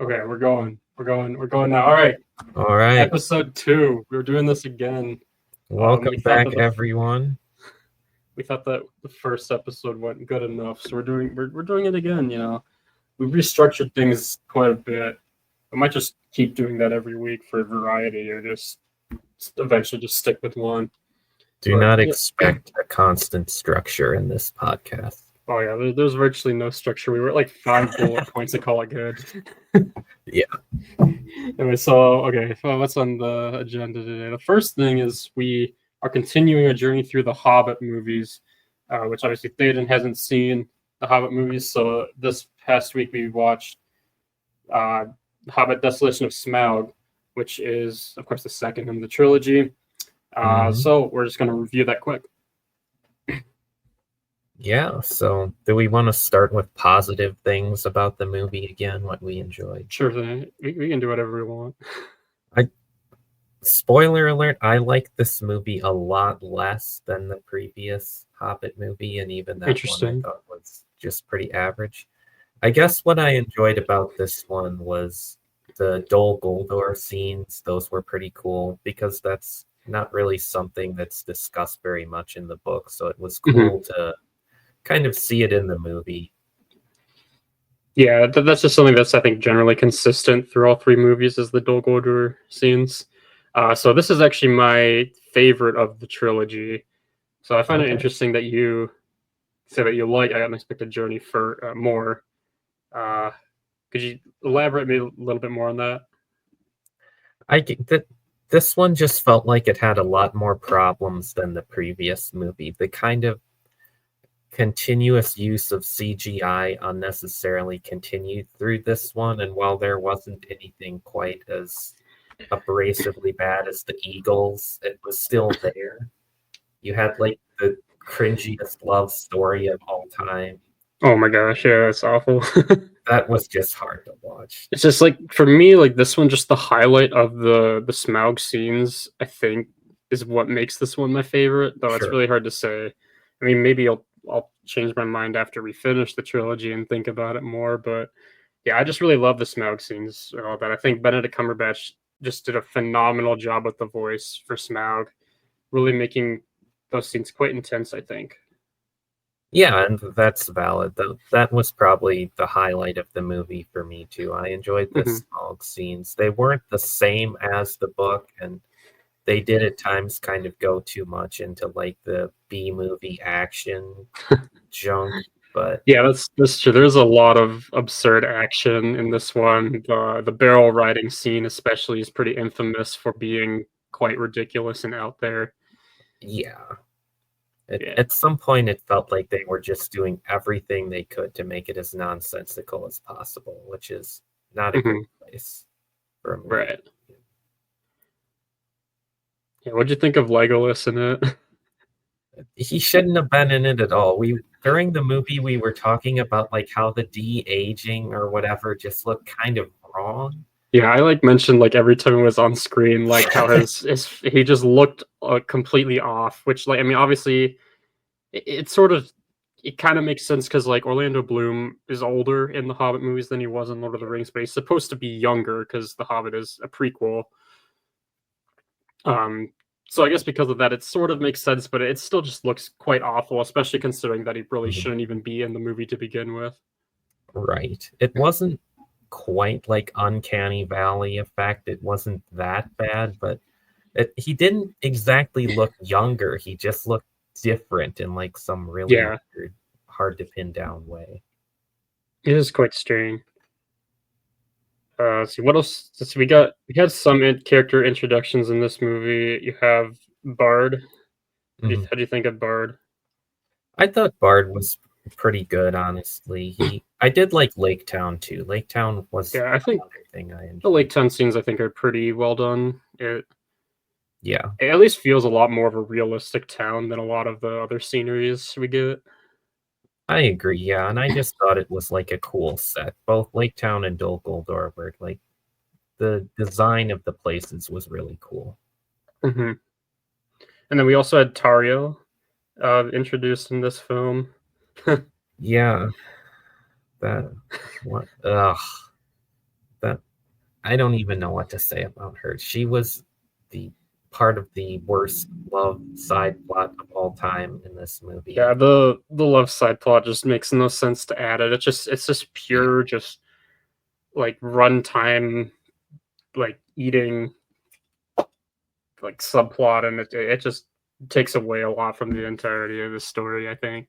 Okay, we're going now. All right, All right. episode 2. We're doing this again. Welcome We thought back, that everyone. we thought that the first episode wasn't good enough, so we're doing it again. We restructured things quite a bit. We might just keep doing that every week for variety, or just eventually just stick with one. Do But not yeah. expect a constant structure in this podcast. Oh yeah, there's virtually no structure. We were at like 5 bullet points to call it good. Yeah. Anyway, so what's on the agenda today? The first thing is we are continuing a journey through the Hobbit movies, which obviously Théoden hasn't seen the Hobbit movies. So this past week we watched uh, Hobbit: Desolation of Smaug, which is of course the second in the trilogy. So we're just going to review that quick. Yeah, so do we want to start with positive things about the movie again, what we enjoyed? Sure thing. We can do whatever we want. Spoiler alert, I like this movie a lot less than the previous Hobbit movie, and even that one I Interesting. thought was just pretty average. I guess what I enjoyed about this one was the Dol Guldur scenes. Those were pretty cool because that's not really something that's discussed very much in the book. So it was cool to kind of see it in the movie. Yeah, that's just something that's I think generally consistent through all three movies is the Dol Guldur scenes. So this is actually my favorite of the trilogy. So I find it interesting that you say that you like I Unexpected Journey for more. Could you elaborate me a little bit more on that? This one just felt like it had a lot more problems than the previous movie. The kind of continuous use of CGI unnecessarily continued through this one, and while there wasn't anything quite as abrasively bad as the Eagles, it was still there. You had like the cringiest love story of all time. Oh my gosh, yeah, it's awful. That was just hard to watch. It's just like for me, like this one, just the highlight of the Smaug scenes, I think, is what makes this one my favorite. Though it's really hard to say. I mean, maybe I'll change my mind after we finish the trilogy and think about it more. But yeah, I just really love the Smaug scenes and all that. I think Benedict Cumberbatch just did a phenomenal job with the voice for Smaug, really making those scenes quite intense, I think. Yeah, and that's valid. That was probably the highlight of the movie for me too. I enjoyed the Smaug scenes. They weren't the same as the book, and they did at times kind of go too much into like the B movie action junk. But yeah, that's true. There's a lot of absurd action in this one. The barrel riding scene, especially, is pretty infamous for being quite ridiculous and out there. Yeah. At some point, it felt like they were just doing everything they could to make it as nonsensical as possible, which is not a great place for a movie. Right. Yeah, what'd you think of Legolas in it? He shouldn't have been in it at all. During the movie we were talking about like how the de-aging or whatever just looked kind of wrong. Yeah, I like mentioned like every time it was on screen, like how his he just looked completely off. Which like I mean, obviously, it sort of it kind of makes sense because like Orlando Bloom is older in the Hobbit movies than he was in Lord of the Rings, but he's supposed to be younger because the Hobbit is a prequel. So I guess because of that, it sort of makes sense, but it still just looks quite awful, especially considering that he really shouldn't even be in the movie to begin with. Right. It wasn't quite like Uncanny Valley effect. It wasn't that bad, but he didn't exactly look younger. He just looked different in like some really weird, hard to pin down way. It is quite strange. Let's see what else. Let's see, we had some character introductions in this movie. You have Bard. How do you think of Bard? I thought Bard was pretty good, honestly. I did like Lake Town too. Lake Town was I think thing I enjoyed. The Lake Town scenes I think are pretty well done. It at least feels a lot more of a realistic town than a lot of the other sceneries we get. I agree, yeah, and I just thought it was like a cool set. Both Lake Town and Dol Guldur were like the design of the places was really cool. And then we also had Tario introduced in this film. Yeah. That what That I don't even know what to say about her. She was the part of the worst love side plot of all time in this movie. Yeah, the love side plot just makes no sense to add it. It's just Yeah, pure, just like runtime, like eating, like subplot, and it just takes away a lot from the entirety of the story, I think.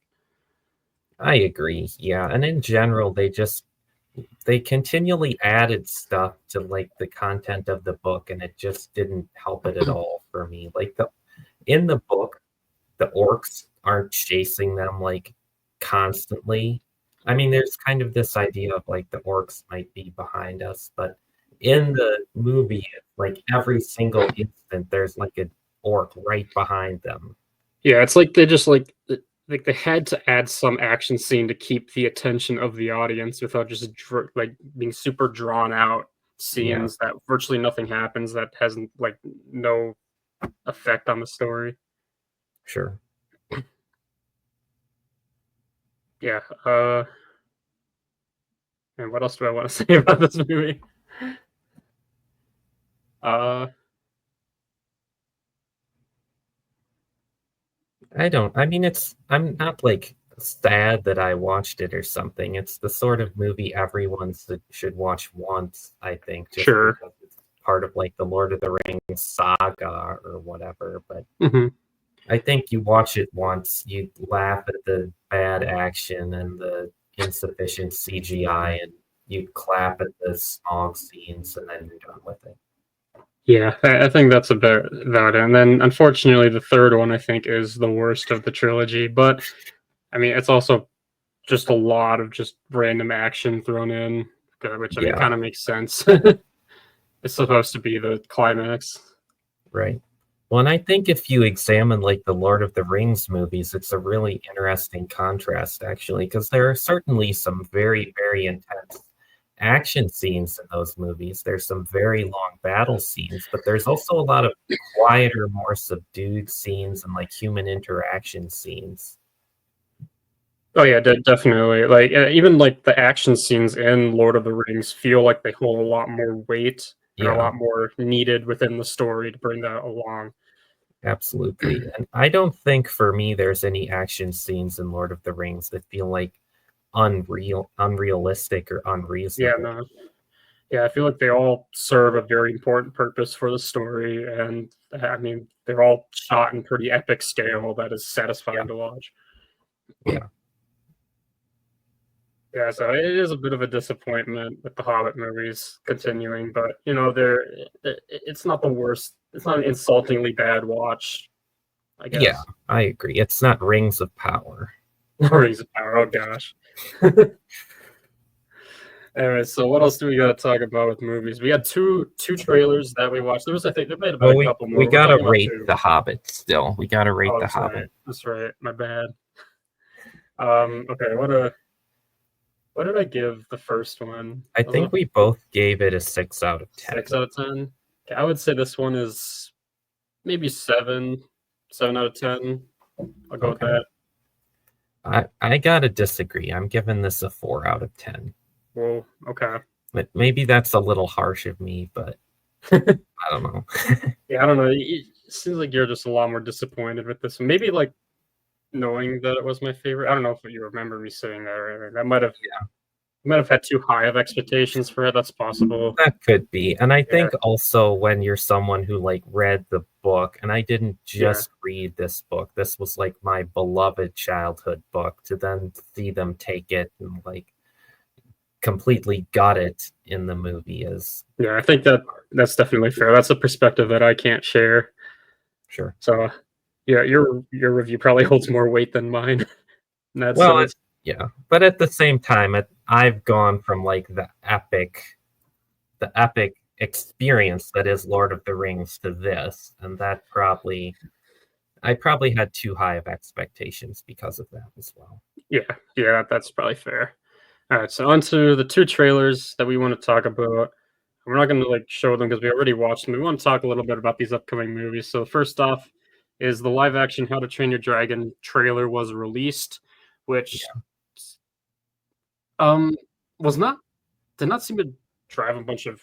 I agree. Yeah, and in general, they continually added stuff to like the content of the book, and it just didn't help it at all for me. Like the in the book, the orcs aren't chasing them like constantly. I mean, there's kind of this idea of like the orcs might be behind us, but in the movie, like every single instant, there's like an orc right behind them. Yeah, it's like they just like they had to add some action scene to keep the attention of the audience without just like being super drawn out Yeah, scenes that virtually nothing happens that hasn't like no effect on the story. sure. Yeah. And what else do I want to say about this movie? Uh, I mean, I'm not like sad that I watched it or something. It's the sort of movie everyone should watch once, I think, just sure. because it's part of like the Lord of the Rings saga or whatever. But Hmm. I think you watch it once, you laugh at the bad action and the insufficient CGI, and you clap at the smog scenes, and then you're done with it. Yeah, I think that's about it. And then, unfortunately, the third one I think is the worst of the trilogy. But I mean, it's also just a lot of just random action thrown in, which I mean, Yeah, kind of makes sense. It's supposed to be the climax. right. Well, and I think if you examine like the Lord of the Rings movies, it's a really interesting contrast actually, because there are certainly some very, very intense action scenes in those movies. There's some very long battle scenes, but there's also a lot of quieter, more subdued scenes and like human interaction scenes. Oh yeah, definitely. Like even like the action scenes in Lord of the Rings feel like they hold a lot more weight and a Yeah, lot more needed within the story to bring that along. absolutely. And I don't think for me there's any action scenes in Lord of the Rings that feel like unrealistic or Yeah, unreasonable. no. Yeah, I feel like they all serve a very important purpose for the story, and I mean, they're all shot in pretty epic scale that is Yeah, satisfying to watch. yeah, Yeah, so it is a bit of a disappointment with the Hobbit movies continuing, but you know, it's not the worst. It's not an insultingly bad watch, I yeah, guess. I agree. It's not Rings of Power. Rings of Power. Oh gosh. Anyway, so what else do we got to talk about with movies? We had two trailers that we watched. I think there might have been Well, a we couple we more. We're gotta talking about rate two. The Hobbit still. We gotta rate Oh, The that's right. Hobbit. That's right. My bad. Okay. What did I give the first one? I Was it a think we both gave it a 6 out of 10. 6 out of 10? Okay, I would say this one is maybe 7 out of 10. I'll go with Okay. that. I gotta disagree. I'm giving this a 4 out of 10. Whoa. Okay. But maybe that's a little harsh of me, but I don't know. Yeah, I don't know. It seems like you're just a lot more disappointed with this one. Maybe like knowing that it was my favorite. I don't know if you remember me saying that or anything. That might have had too high of expectations for it. That's possible. That could be. And I Yeah. think also when you're someone who like read the book, and I didn't Yeah. just read this book, this was like my beloved childhood book, to then see them take it and like completely got it in the movie is Yeah. I think that's definitely fair. That's a perspective that I can't share. sure. So yeah, your review probably holds more weight than mine in that Well, sense. yeah, but at the same time, I've gone from like the epic experience that is Lord of the Rings to this, and that probably I probably had too high of expectations because of that as well. Yeah, yeah, that's probably fair. All right, so on to the two trailers that we want to talk about. We're not going to like show them because we already watched them. We want to talk a little bit about these upcoming movies. So first off is the live action How to Train Your Dragon trailer was released, which Yeah, um was not did not seem to. drive a bunch of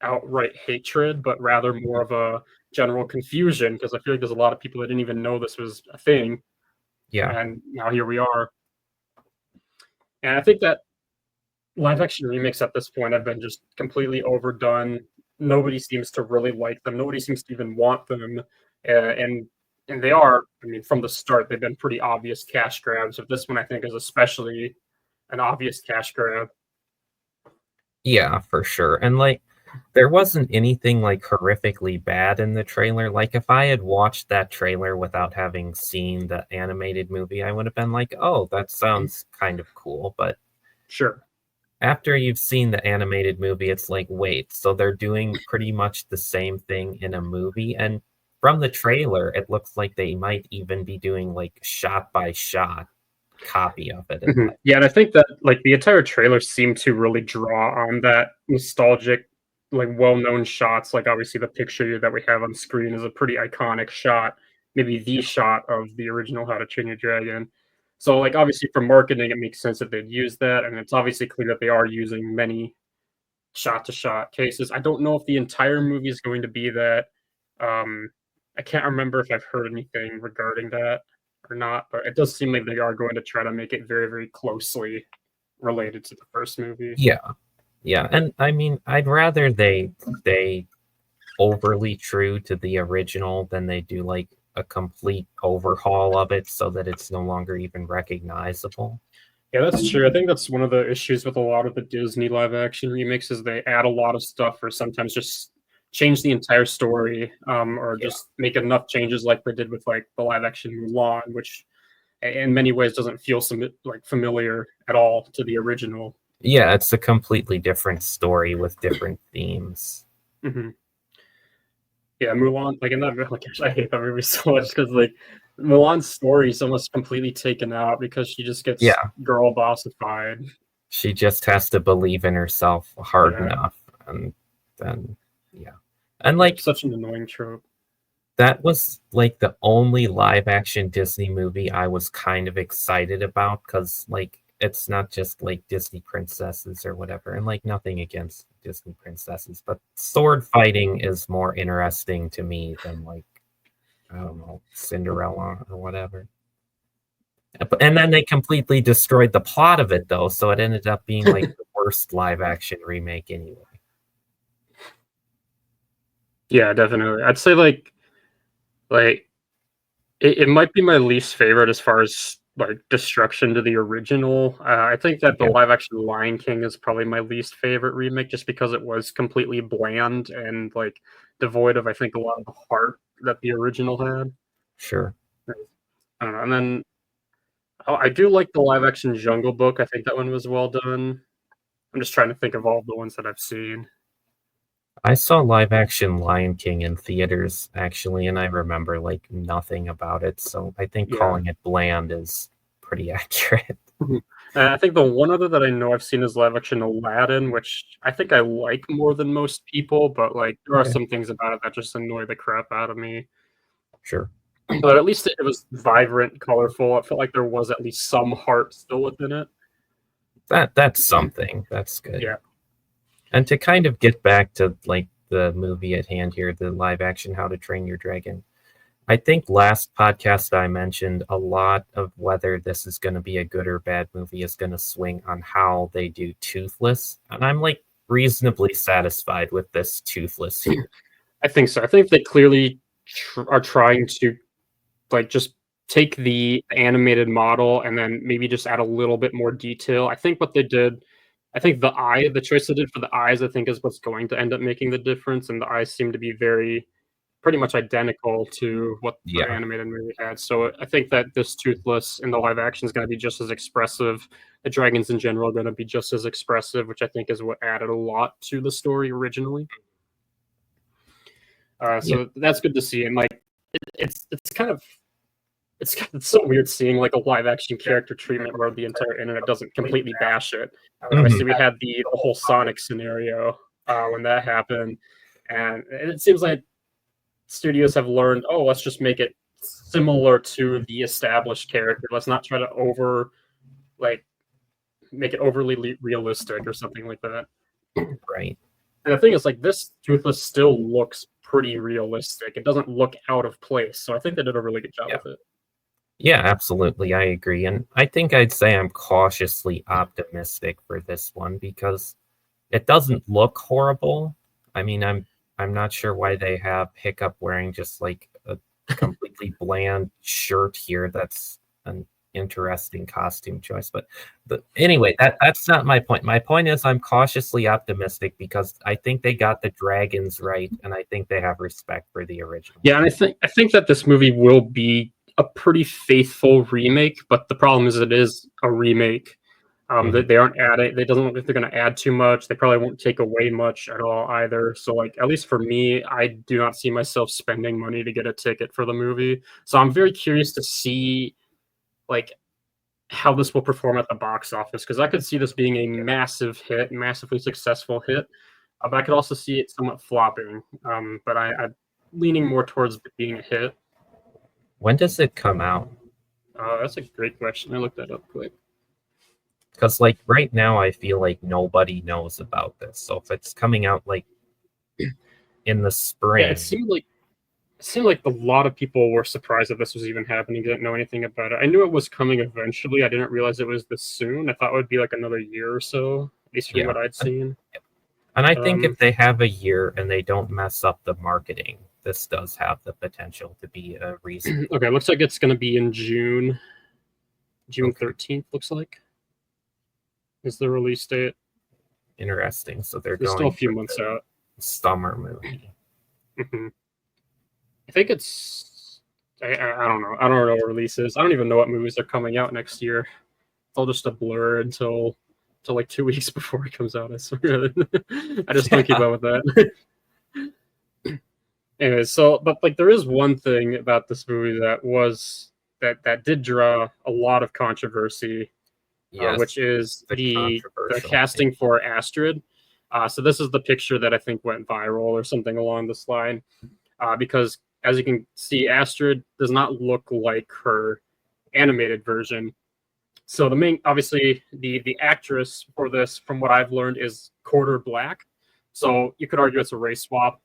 outright hatred, but rather more of a general confusion, because I feel like there's a lot of people that didn't even know this was a thing, Yeah. and now here we are. And I think that live action remakes at this point have been just completely overdone. Nobody seems to really like them. Nobody seems to even want them, and they are. I mean, from the start, they've been pretty obvious cash grabs. But this one, I think, is especially an obvious cash grab. Yeah, for sure. And like there wasn't anything like horrifically bad in the trailer. Like if I had watched that trailer without having seen the animated movie, I would have been like, "Oh, that sounds kind of cool." But Sure. after you've seen the animated movie, it's like, "Wait, so they're doing pretty much the same thing in a movie?" And from the trailer, it looks like they might even be doing like shot by shot copy of it in Mhm. life. Yeah, and I think that like the entire trailer seemed to really draw on that nostalgic, like well-known shots. Like obviously the picture that we have on screen is a pretty iconic shot, maybe the shot of the original How to Train Your Dragon. So like obviously for marketing, it makes sense that they'd use that, and it's obviously clear that they are using many shot-to-shot cases. I don't know if the entire movie is going to be that. Um, I can't remember if I've heard anything regarding that or not, but it does seem like they are going to try to make it very, very closely related to the first movie. Yeah. Yeah, and I mean, I'd rather they stay overly true to the original than they do like a complete overhaul of it so that it's no longer even recognizable. Yeah, that's true. I think that's one of the issues with a lot of the Disney live action remakes is they add a lot of stuff or sometimes just change the entire story, or Yeah. just make enough changes like they did with like the live action Mulan, which in many ways doesn't feel like familiar at all to the original. Yeah, it's a completely different story with different themes. Hmm. Yeah, Mulan, like in that, like I hate that movie so much because like Mulan's story is almost completely taken out because she just gets Yeah, girl bossified. she just has to believe in herself hard Yeah, enough and then yeah. And yeah, like such an annoying trope. that was like the only live action Disney movie I was kind of excited about because like it's not just like Disney princesses or whatever, and like nothing against Disney princesses, but sword fighting is more interesting to me than like I don't know, Cinderella or whatever. And then they completely destroyed the plot of it though, so it ended up being like the worst live action remake anyway. Yeah, definitely. I'd say like it might be my least favorite as far as like destruction to the original. I think that the Yeah, live action Lion King is probably my least favorite remake just because it was completely bland and like devoid of I think a lot of the heart that the original had. sure. And then I do like the live action Jungle Book. I think that one was well done. I'm just trying to think of all the ones that I've seen. I saw live action Lion King in theaters actually, and I remember like nothing about it. So I think Yeah. calling it bland is pretty accurate. Mhm. And I think the one other that I know I've seen is live action Aladdin, which I think I like more than most people, but like there are Okay, some things about it that just annoy the crap out of me. sure. But at least it was vibrant, colorful. I felt like there was at least some heart still within it. That's something. That's good. Yeah. And to kind of get back to like the movie at hand here, the live action How to Train Your Dragon. I think last podcast I mentioned a lot of whether this is going to be a good or bad movie is going to swing on how they do Toothless, and I'm like reasonably satisfied with this Toothless here. I think so. I think they clearly are trying to like just take the animated model and then maybe just add a little bit more detail. I think what they did, I think the choice they did for the eyes, I think is what's going to end up making the difference. And the eyes seem to be very, pretty much identical to what the Yeah, animated movie had. So I think that this Toothless in the live action is going to be just as expressive. The dragons in general are going to be just as expressive, which I think is what added a lot to the story originally. yeah. So that's good to see. And like, it's kind of it's so weird seeing like a live action character treatment where the entire internet doesn't completely bash it. Mhm. Obviously, we had the whole Sonic scenario when that happened, and it seems like studios have learned, oh, let's just make it similar to the established character. Let's not try to like make it overly realistic or something like that. Right. And the thing is, like, this Toothless still looks pretty realistic. It doesn't look out of place, so I think they did a really good job Yeah. with it. Yeah, absolutely. I agree. And I think I'd say I'm cautiously optimistic for this one because it doesn't look horrible. I mean, I'm not sure why they have Hiccup wearing just like a completely bland shirt here. That's an interesting costume choice. But anyway, that's not my point. My point is I'm cautiously optimistic because I think they got the dragons right, and I think they have respect for the original. Yeah, and I think that this movie will be a pretty faithful remake, but the problem is it is a remake. They aren't adding. They doesn't look like they're going to add too much. They probably won't take away much at all either. So, like, at least for me, I do not see myself spending money to get a ticket for the movie. So I'm very curious to see, like, how this will perform at the box office, because I could see this being a massive hit, massively successful hit. But I could also see it somewhat flopping. But I'm leaning more towards it being a hit. When does it come out? That's a great question. I looked that up quick. Because like right now, I feel like nobody knows about this. So if it's coming out like in the spring, Yeah, it seemed like a lot of people were surprised that this was even happening. Didn't know anything about it. I knew it was coming eventually. I didn't realize it was this soon. I thought it would be like another year or so, at least from yeah. what I'd seen. And I think if they have a year and they don't mess up the marketing, this does have the potential to be a reason. Okay, looks like it's going to be in June. June Okay. 13th, looks like, is the release date. Interesting. So they're There's going still a few for months the out. summer movie. I think it's. I don't know. I don't know what releases. I don't even know what movies are coming out next year. It's all just a blur until like 2 weeks before it comes out. I swear. I just don't keep up with that. Anyway, so but like there is one thing about this movie that did draw a lot of controversy, Yes, which is the the controversial casting for Astrid. So this is the picture that I think went viral or something along this line, because as you can see, Astrid does not look like her animated version. So the main, obviously, the actress for this, from what I've learned, is quarter black. So you could argue it's a race swap.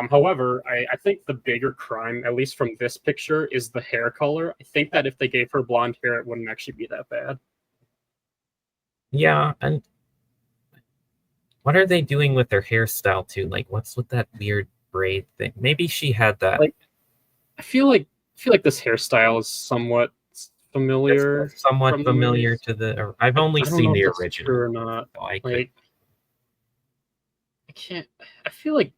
However, I think the bigger crime, at least from this picture, is the hair color. I think that if they gave her blonde hair, it wouldn't actually be that bad. Yeah, and what are they doing with their hairstyle too? Like, what's with that weird braid thing? Maybe she had that. Like, I feel like this hairstyle is somewhat It's familiar somewhat from the familiar movies. to the. I've only I don't seen know if the that's true original, or not. so I could. Like, I can't. I feel like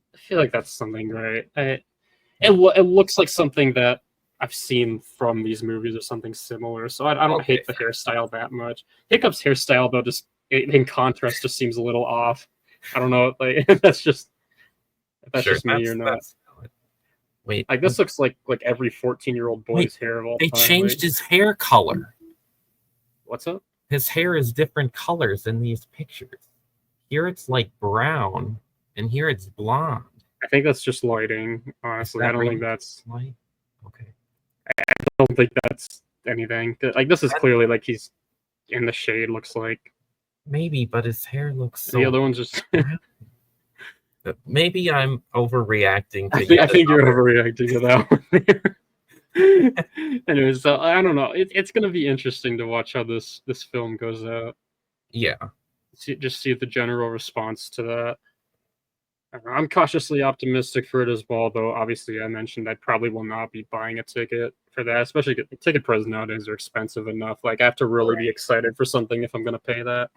that's something, right? It looks like something that I've seen from these movies or something similar. So I don't Okay, hate the hairstyle that much. Hiccup's hairstyle though, just in contrast, just seems a little off. I don't know, like if that's sure. just me or not. That's valid. Wait, Like this looks like every 14-year-old wait. boy's hair of all They time. changed Like, his hair color. what's up? His hair is different colors in these pictures. Here it's like brown, and here it's blonde. I think that's just lighting. Honestly, I don't think that's. light? Okay. I don't think that's anything. Like this is clearly like he's in the shade. Looks like Maybe, but his hair looks so. the other one's just. Maybe I'm overreacting to I think you're overreacting to that one. Anyway, so I don't know. It's going to be interesting to watch how this film goes out. Yeah. See the general response to that. I'm cautiously optimistic for it as well, though. Obviously, I mentioned I probably will not be buying a ticket for that, especially ticket prices nowadays are expensive enough. Like I have to really be excited for something if I'm going to pay that.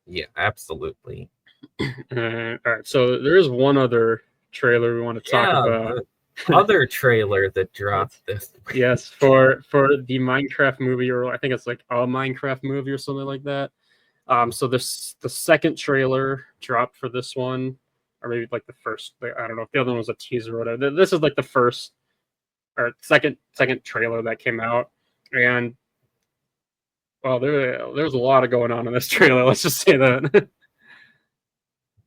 Yeah, absolutely. All right, so there is one other trailer we want to talk about. The other trailer that dropped this. Yes, for the Minecraft movie, or I think it's like a Minecraft movie or something like that. So the second trailer dropped for this one, or maybe like the first. I don't know if the other one was a teaser or whatever. This is like the first or second trailer that came out, and well, there's a lot of going on in this trailer. Let's just say that.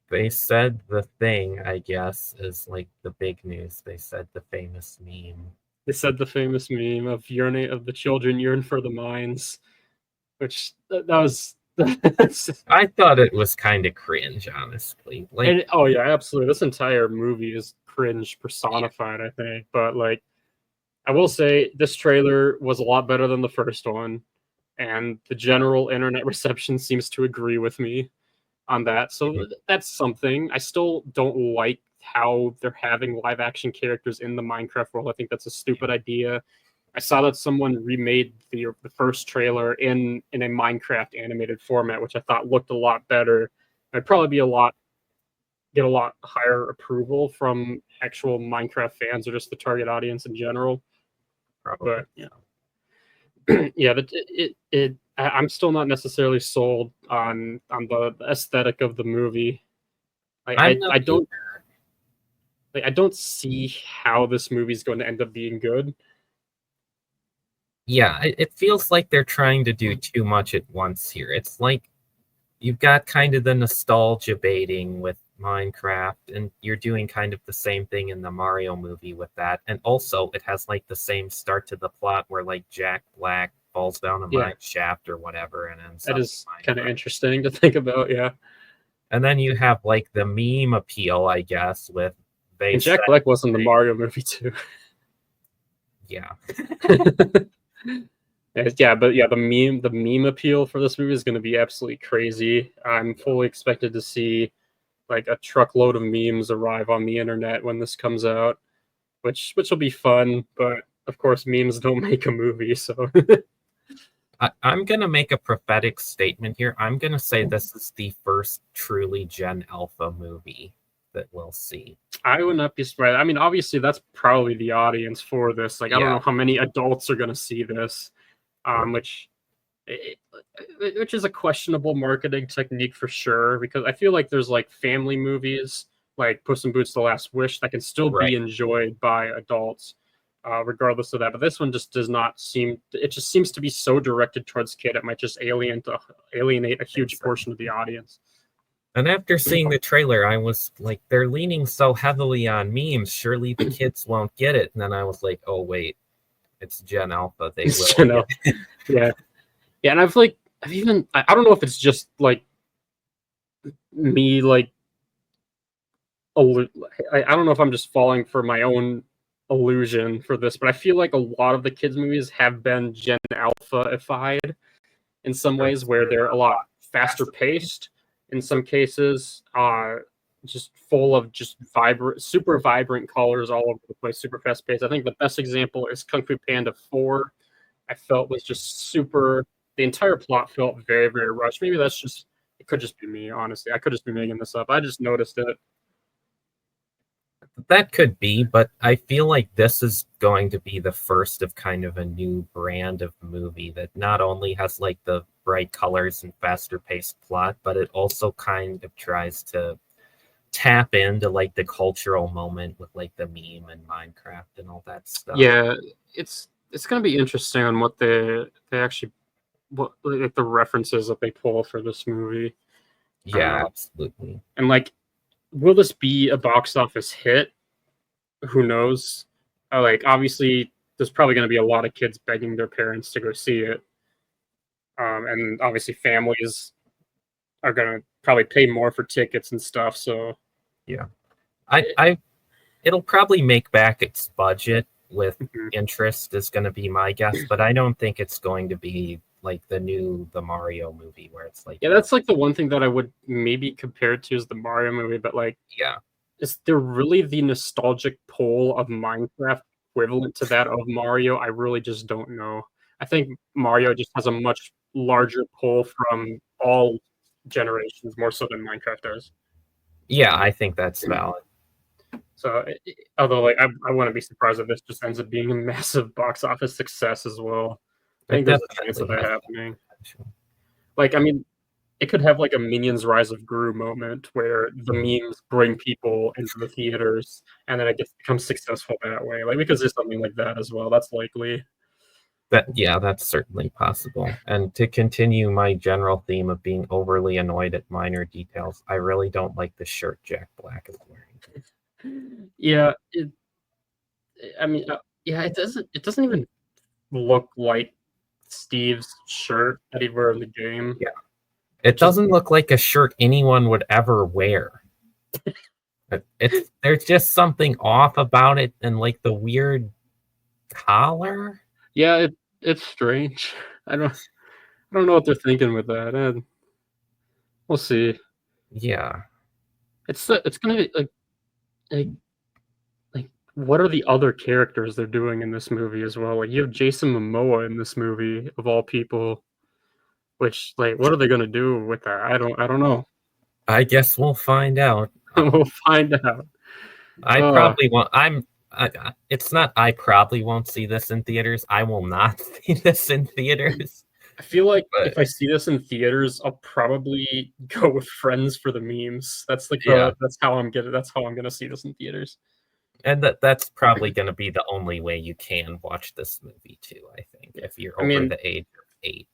They said the thing, I guess, is like the big news. They said the famous meme. They said the famous meme of the children yearn for the mines, which that was I thought it was kind of cringe, honestly. Like, And oh yeah, absolutely. This entire movie is cringe yeah, personified, I think. But like, I will say this trailer was a lot better than the first one, and the general internet reception seems to agree with me on that. So mhm, that's something. I still don't like how they're having live action characters in the Minecraft world. I think that's a yeah, stupid idea. I saw that someone remade the first trailer in a Minecraft animated format, which I thought looked a lot better. I'd probably be a lot get a lot higher approval from actual Minecraft fans or just the target audience in general. probably. But yeah, but I'm still not necessarily sold on the aesthetic of the movie. Like I'm not I either. don't like I don't see how this movie's going to end up being good. Yeah, it feels like they're trying to do too much at once here. It's like you've got kind of the nostalgia baiting with Minecraft, and you're doing kind of the same thing in the Mario movie with that. And also, it has like the same start to the plot where like Jack Black falls down a Yeah, mine shaft or whatever and ends that up is in kind of Minecraft. interesting to think about. Yeah, And then you have like the meme appeal, I guess, with they and said, Jack Black was in the Mario movie too. yeah, Yeah, but yeah, the meme appeal for this movie is going to be absolutely crazy. I'm fully expected to see like a truckload of memes arrive on the internet when this comes out, which will be fun. But of course, memes don't make a movie, so I'm going to make a prophetic statement here. I'm going to say this is the first truly Gen Alpha movie that we'll see. I would not be surprised. I mean, obviously, that's probably the audience for this. Like, I don't Yeah, know how many adults are going to see this, right. which which is a questionable marketing technique for sure. Because I feel like there's like family movies like Puss in Boots: The Last Wish that can still be Right. enjoyed by adults, regardless of that. But this one just does not seem. It just seems to be so directed towards kid. It might just alienate a huge portion of the audience. And after seeing the trailer, I was like, they're leaning so heavily on memes. Surely the kids won't get it. And then I was like, oh, wait, it's Gen Alpha. They will You get know, it. yeah, yeah. And I've even I don't know if it's just like me like I don't know if I'm just falling for my own illusion for this, but I feel like a lot of the kids movies have been Gen Alpha-ified in some ways, where they're a lot faster paced. In some cases, just full of just vibrant, super vibrant colors all over the place, super fast paced. I think the best example is Kung Fu Panda 4. I felt was just super. The entire plot felt very, very rushed. Maybe that's just. It could just be me, honestly. I could just be making this up. I just noticed it. That could be, but I feel like this is going to be the first of kind of a new brand of movie that not only has like the bright colors and faster paced plot, but it also kind of tries to tap into like the cultural moment with like the meme and Minecraft and all that stuff. Yeah, it's gonna be interesting on what they actually what like the references that they pull for this movie. Yeah, Uh, absolutely. and like, will this be a box office hit? Who knows? Like, obviously, there's probably gonna be a lot of kids begging their parents to go see it, and obviously, families are gonna probably pay more for tickets and stuff. So, Yeah. I it'll probably make back its budget with mhm. interest is going to be my guess, but I don't think it's going to be like the Mario movie where it's like Yeah, you that's like the one thing that I would maybe compare it to is the Mario movie, but like yeah. is there really the nostalgic pull of Minecraft equivalent to that of Mario? I really just don't know. I think Mario just has a much larger pull from all generations, more so than Minecraft does. Yeah, I think that's valid. So, although like I wouldn't be surprised if this just ends up being a massive box office success as well. I It think there's a chance of definitely that has that happening. potential. Like, I mean, it could have like a Minions Rise of Gru moment where the Mhm. memes bring people into the theaters and then it gets becomes successful that way. Like we could do something like that as well. That's likely. That yeah, that's certainly possible. And to continue my general theme of being overly annoyed at minor details, I really don't like the shirt Jack Black is wearing. Yeah, I mean, yeah, it doesn't even look like Steve's shirt that he wore in the game. Yeah. It doesn't look like a shirt anyone would ever wear. There's just something off about it, and like the weird collar. Yeah, it's strange. I don't know what they're thinking with that. And we'll see. Yeah. It's gonna be like like what are the other characters they're doing in this movie as well? Like you have Jason Momoa in this movie of all people, which like what are they gonna do with that? I don't know. I guess we'll find out. We'll find out. I probably won't. It's not. I probably won't see this in theaters. I will not see this in theaters. I feel like if I see this in theaters, I'll probably go with friends for the memes. That's like that's how I'm gonna see this in theaters. And that's probably going to be the only way you can watch this movie too, I think, if you're over the age of 8.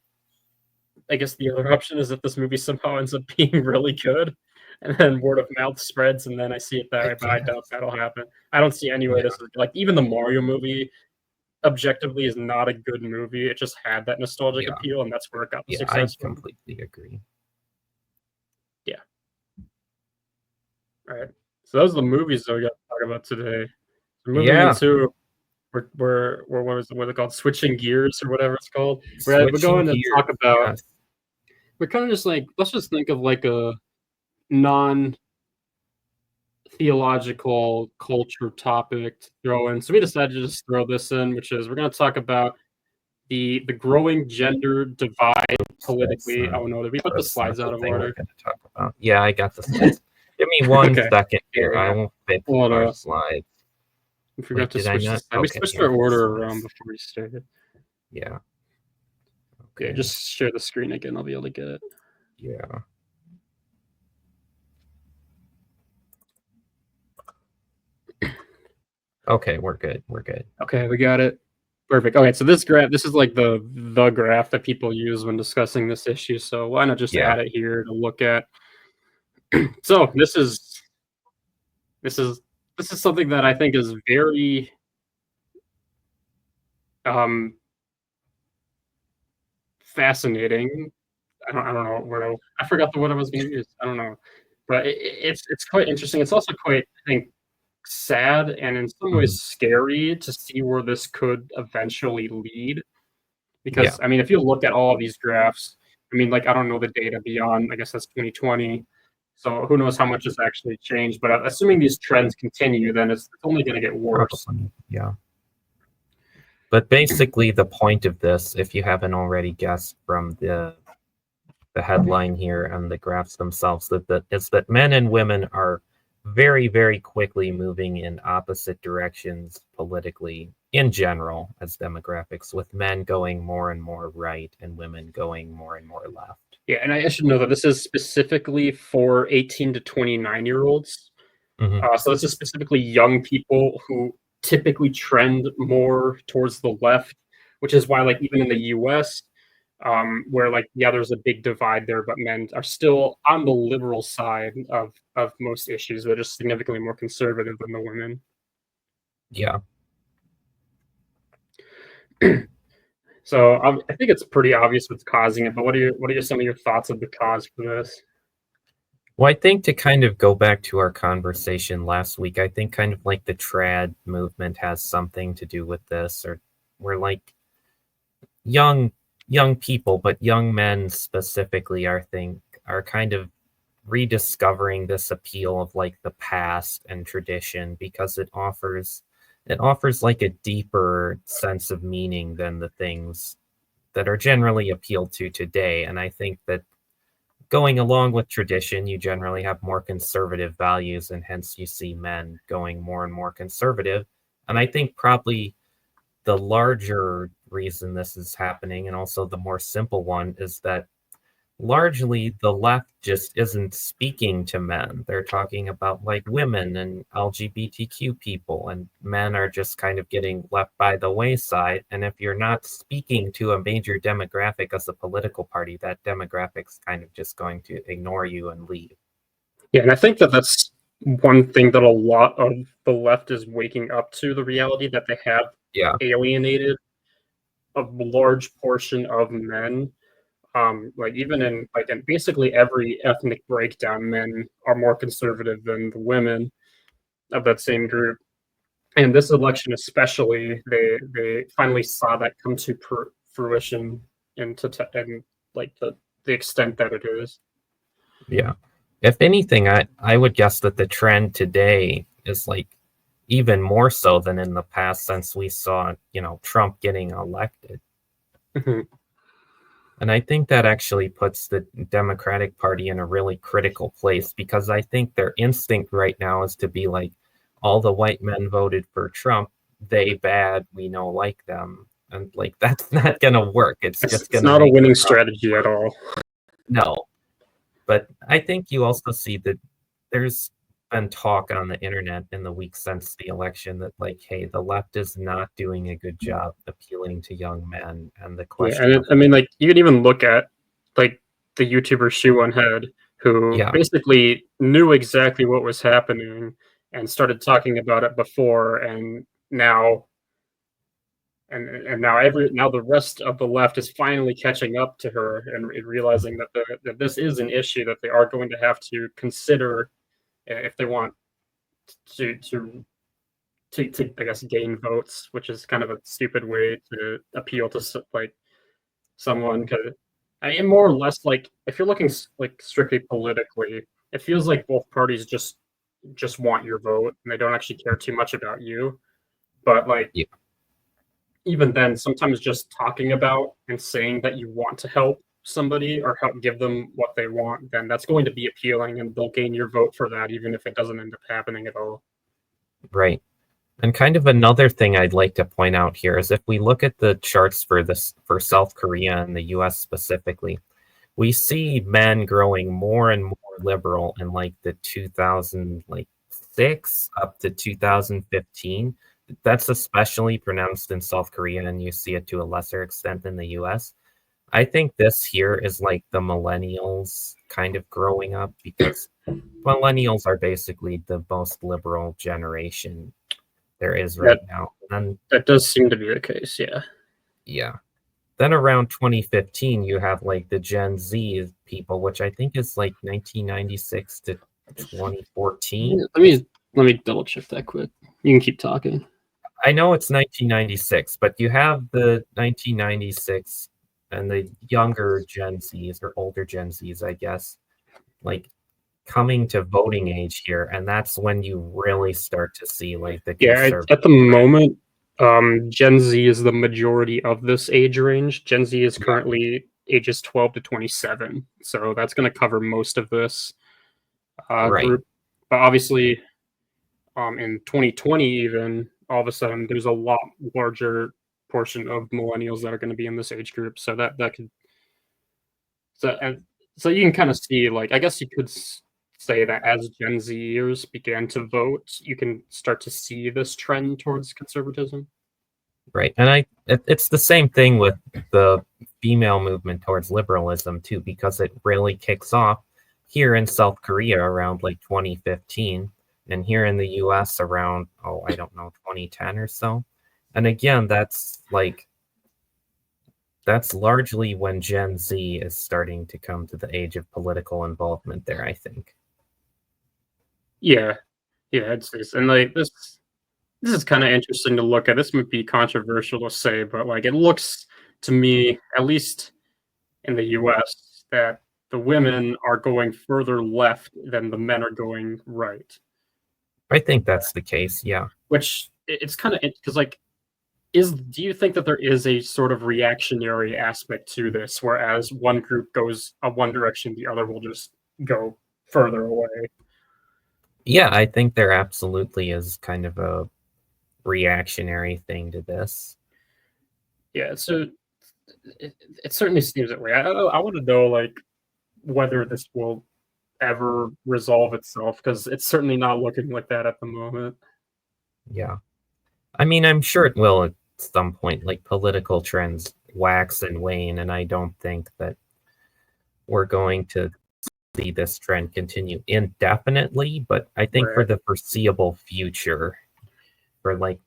I guess the other option is that this movie somehow ends up being really good, and then word of mouth spreads, and then I see it that way, but I doubt that'll happen. I don't see any way this is like even the Mario movie objectively is not a good movie. It just had that nostalgic appeal, and that's where it got the success. I completely agree. Yeah. All right. So those are the movies that we got to talk about today. So moving into what was it called? Switching gears or whatever it's called. We're going to talk about. We're kind of just like let's just think of like a non-theological culture topic to throw in. So we decided to just throw this in, which is we're going to talk about the growing gender divide politically. Oh no, did we put the slides out of order? Talk about. Yeah, I got the slides. Give me one second here. I won't fit our slides. We forgot to switch. We switched our order around before we started. Yeah. Okay, just share the screen again. I'll be able to get it. Yeah. Okay, we're good. We're good. Okay, we got it. Perfect. Okay, so this graph, this is like the graph that people use when discussing this issue. So why not just add it here to look at? So this is something that I think is very fascinating. I don't know what I forgot the word I was going to use. I don't know, but it's quite interesting. It's also quite, I think, sad and in some ways scary to see where this could eventually lead. Because I mean, if you look at all of these graphs, I mean, like I don't know the data beyond. I guess that's 2020. So who knows how much has actually changed? But assuming these trends continue, then it's only going to get worse. Yeah. But basically, the point of this, if you haven't already guessed from the headline here and the graphs themselves, is that men and women are very, very quickly moving in opposite directions politically in general as demographics, with men going more and more right and women going more and more left. Yeah, and I should know that this is specifically for 18 to 29-year-olds. So this is specifically young people who typically trend more towards the left, which is why, like, even in the U.S., where, like, yeah, there's a big divide there, but men are still on the liberal side of most issues. They're just significantly more conservative than the women. Yeah. So I think it's pretty obvious what's causing it, but what are some of your thoughts of the cause for this? Well, I think to kind of go back to our conversation last week, I think kind of like the trad movement has something to do with this, or we're like young people, but young men specifically, I think, are kind of rediscovering this appeal of like the past and tradition because it offers like a deeper sense of meaning than the things that are generally appealed to today. And I think that going along with tradition, you generally have more conservative values, and hence you see men going more and more conservative. And I think probably the larger reason this is happening, and also the more simple one, is that largely the left just isn't speaking to men. They're talking about like women and LGBTQ people, and men are just kind of getting left by the wayside. And if you're not speaking to a major demographic as a political party, that demographic's kind of just going to ignore you and leave. Yeah, and I think that that's one thing that a lot of the left is waking up to, the reality that they have alienated a large portion of men Like even in basically every ethnic breakdown, men are more conservative than the women of that same group. And this election, especially, they finally saw that come to fruition and like the extent that it is. Yeah. If anything, I would guess that the trend today is like even more so than in the past since we saw, Trump getting elected. Mhm. And I think that actually puts the Democratic Party in a really critical place because I think their instinct right now is to be like, all the white men voted for Trump, they bad, we no like them. And like, that's not going to work. It's just It's going to not a make the winning problem strategy at worse. all. No. But I think you also see that there's been talk on the internet in the weeks since the election that like, hey, the left is not doing a good job appealing to young men. And the Yeah, question and of I mean, like you can even look at like the YouTuber Shoe on Head, who yeah, basically knew exactly what was happening and started talking about it before, and now now the rest of the left is finally catching up to her and realizing that this is an issue that they are going to have to consider if they want to to to I guess gain votes, which is kind of a stupid way to appeal to like someone because I mean, more or less like if you're looking like strictly politically, it feels like both parties just want your vote and they don't actually care too much about you. But like yeah, even then, sometimes just talking about and saying that you want to help somebody or help give them what they want, then that's going to be appealing and they'll gain your vote for that, even if it doesn't end up happening at all. right. And kind of another thing I'd like to point out here is if we look at the charts for South Korea and the US specifically, we see men growing more and more liberal in like the 2006 up to 2015. That's especially pronounced in South Korea, and you see it to a lesser extent in the US. I think this here is like the millennials kind of growing up because millennials are basically the most liberal generation there is That right now. And that does seem to be the case, yeah. yeah, then around 2015, you have like the Gen Z people, which I think is like 1996 to 2014. Let me double check that quick. You can keep talking. I know it's 1996, but you have the 1996 and the younger Gen Zs or older Gen Zs, I guess, like coming to voting age here. And that's when you really start to see like the Yeah, conservative at the trend. moment, Gen Z is the majority of this age range. Gen Z is Yeah, currently ages 12 to 27, so that's going to cover most of this right. group. But obviously, in 2020, even all of a sudden, there's a lot larger portion of millennials that are going to be in this age group. So that could so you can kind of see like I guess you could say that as Gen Zers began to vote, you can start to see this trend towards conservatism. Right. And it's the same thing with the female movement towards liberalism too, because it really kicks off here in South Korea around like 2015 and here in the US around, oh, I don't know, 2010 or so. And again, that's largely when Gen Z is starting to come to the age of political involvement there, I think. Yeah, yeah, it's and like this is kind of interesting to look at. This might be controversial to say, but like it looks to me, at least in the U.S., that the women are going further left than the men are going right. I think that's the case. Yeah. Which it's kind of because like is do you think that there is a sort of reactionary aspect to this, whereas one group goes one direction, the other will just go further away? Yeah, I think there absolutely is kind of a reactionary thing to this. Yeah, so it certainly seems that way. I want to know like whether this will ever resolve itself because it's certainly not looking like that at the moment. Yeah. I mean, I'm sure it will at some point. Like political trends wax and wane, and I don't think that we're going to see this trend continue indefinitely. But I think for Right. the foreseeable future, for like,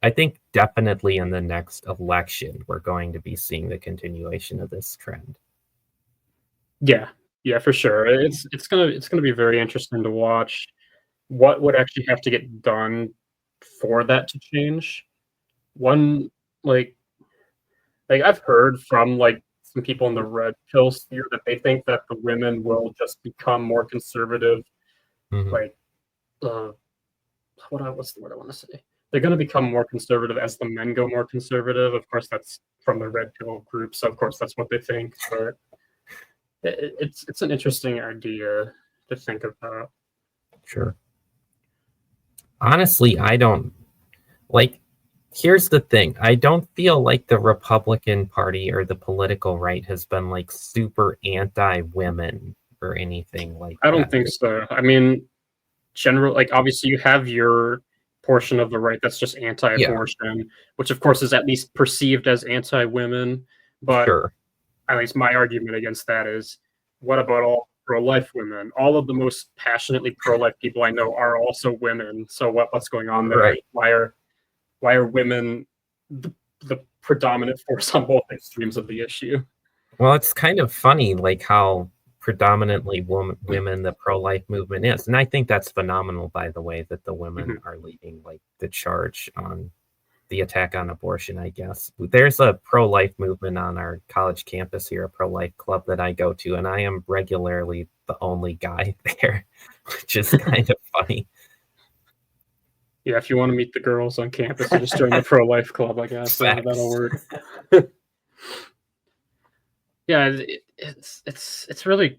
I think definitely in the next election, we're going to be seeing the continuation of this trend. Yeah, for sure. It's gonna be very interesting to watch what would actually have to get done for that to change. One, like I've heard from, some people in the red pill sphere that they think that the women will just become more conservative, Mhm. like, uh, what's the word I wanna say? They're gonna become more conservative as the men go more conservative. Of course, that's from the red pill group, so of course that's what they think, but it's an interesting idea to think about. Sure. Honestly, I don't like here's the thing. I don't feel like the Republican Party or the political right has been like super anti-women or anything like I don't that. think so. I mean, obviously you have your portion of the right that's just Yeah, anti-abortion, which of course is at least perceived as anti-women, but sure. at least my argument against that is, what about all pro-life women? All of the most passionately pro-life people I know are also women. So what's going on there? Right. Why are women the predominant force on both extremes of the issue? Well, it's kind of funny, like how predominantly women the pro-life movement is, and I think that's phenomenal, by the way, that the women Mhm. are leading like the charge on the attack on abortion. I guess there's a pro-life movement on our college campus here, a pro-life club that I go to, and I am regularly the only guy there, which is kind of funny. Yeah, if you want to meet the girls on campus, you just join the pro-life club, I guess. That'll Facts. work. Yeah, it's really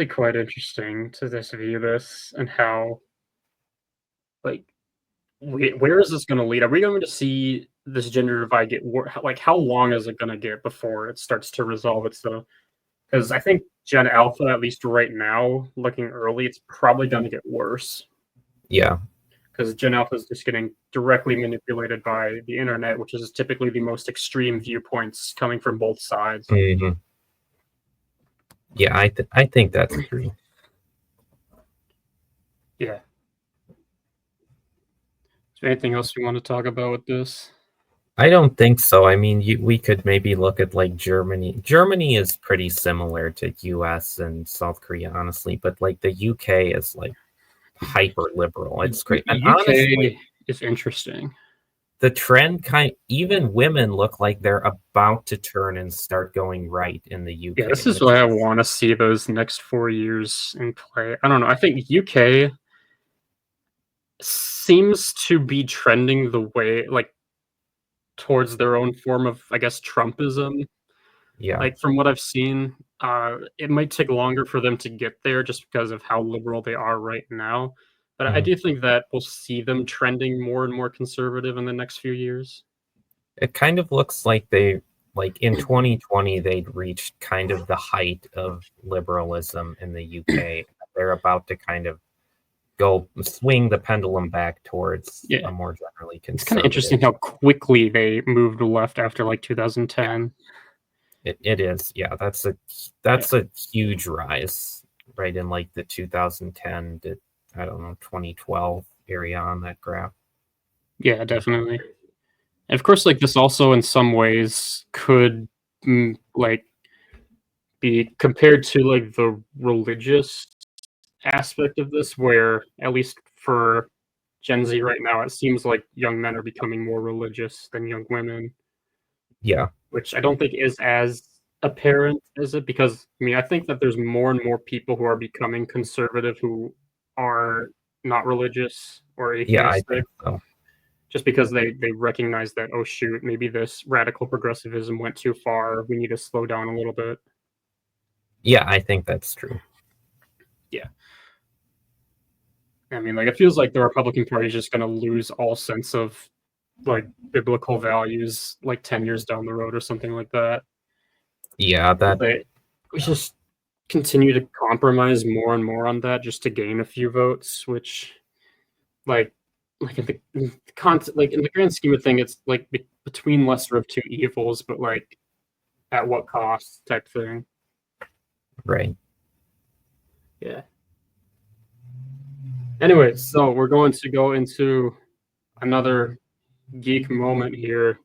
quite interesting to just view this and how, like, where is this going to lead? Are we going to see this gender divide get worse? Like, how long is it going to get before it starts to resolve itself? Because I think Gen Alpha, at least right now, looking early, it's probably going to get worse. Yeah. Because Gen Alpha is just getting directly manipulated by the internet, which is typically the most extreme viewpoints coming from both sides. Mhm. Yeah, I think that's true. Yeah. Is there anything else you want to talk about with this? I don't think so. I mean, we could maybe look at like Germany. Germany is pretty similar to US and South Korea, honestly, but like the UK is like hyper liberal. It's great. And honestly, UK is interesting. the trend even women look like they're about to turn and start going right in the Yeah, UK, this is which why I is want to see those next 4 years in play. I don't know. I think UK seems to be trending the way, like, towards their own form of, I guess, Trumpism. yeah. Like, from what I've seen, it might take longer for them to get there just because of how liberal they are right now. But I Mhm. do think that we'll see them trending more and more conservative in the next few years. It kind of looks like they like in 2020 they'd reached kind of the height of liberalism in the UK. They're about to kind of go swing the pendulum back towards Yeah. a more generally It's kinda conservative. interesting how quickly they moved left after, like, Yeah, 2010. it is. Yeah, Yeah. that's a huge rise right in like the 2010 to I don't know 2012 area on that graph. Yeah, definitely. And of course, like, this also in some ways could, like, be compared to, like, the religious aspect of this, where, at least for Gen Z right now, it seems like young men are becoming more religious than young women, Yeah, which I don't think is as apparent as it, because, I mean, I think that there's more and more people who are becoming conservative who are not religious or yeah, I atheistic, think so. just because they recognize that, "Oh, shoot, maybe this radical progressivism went too far. We need to slow down a little bit." Yeah, I think that's true. Yeah. I mean, like, it feels like the Republican Party is just gonna lose all sense of, like, biblical values, like, 10 years down the road or something like that. Yeah, that They we just continue to compromise more and more on that just to gain a few votes, which, like in the grand scheme of thing, it's, like, between lesser of two evils, but, like, at what cost type thing. right. Yeah. Anyway, so we're going to go into another geek moment here.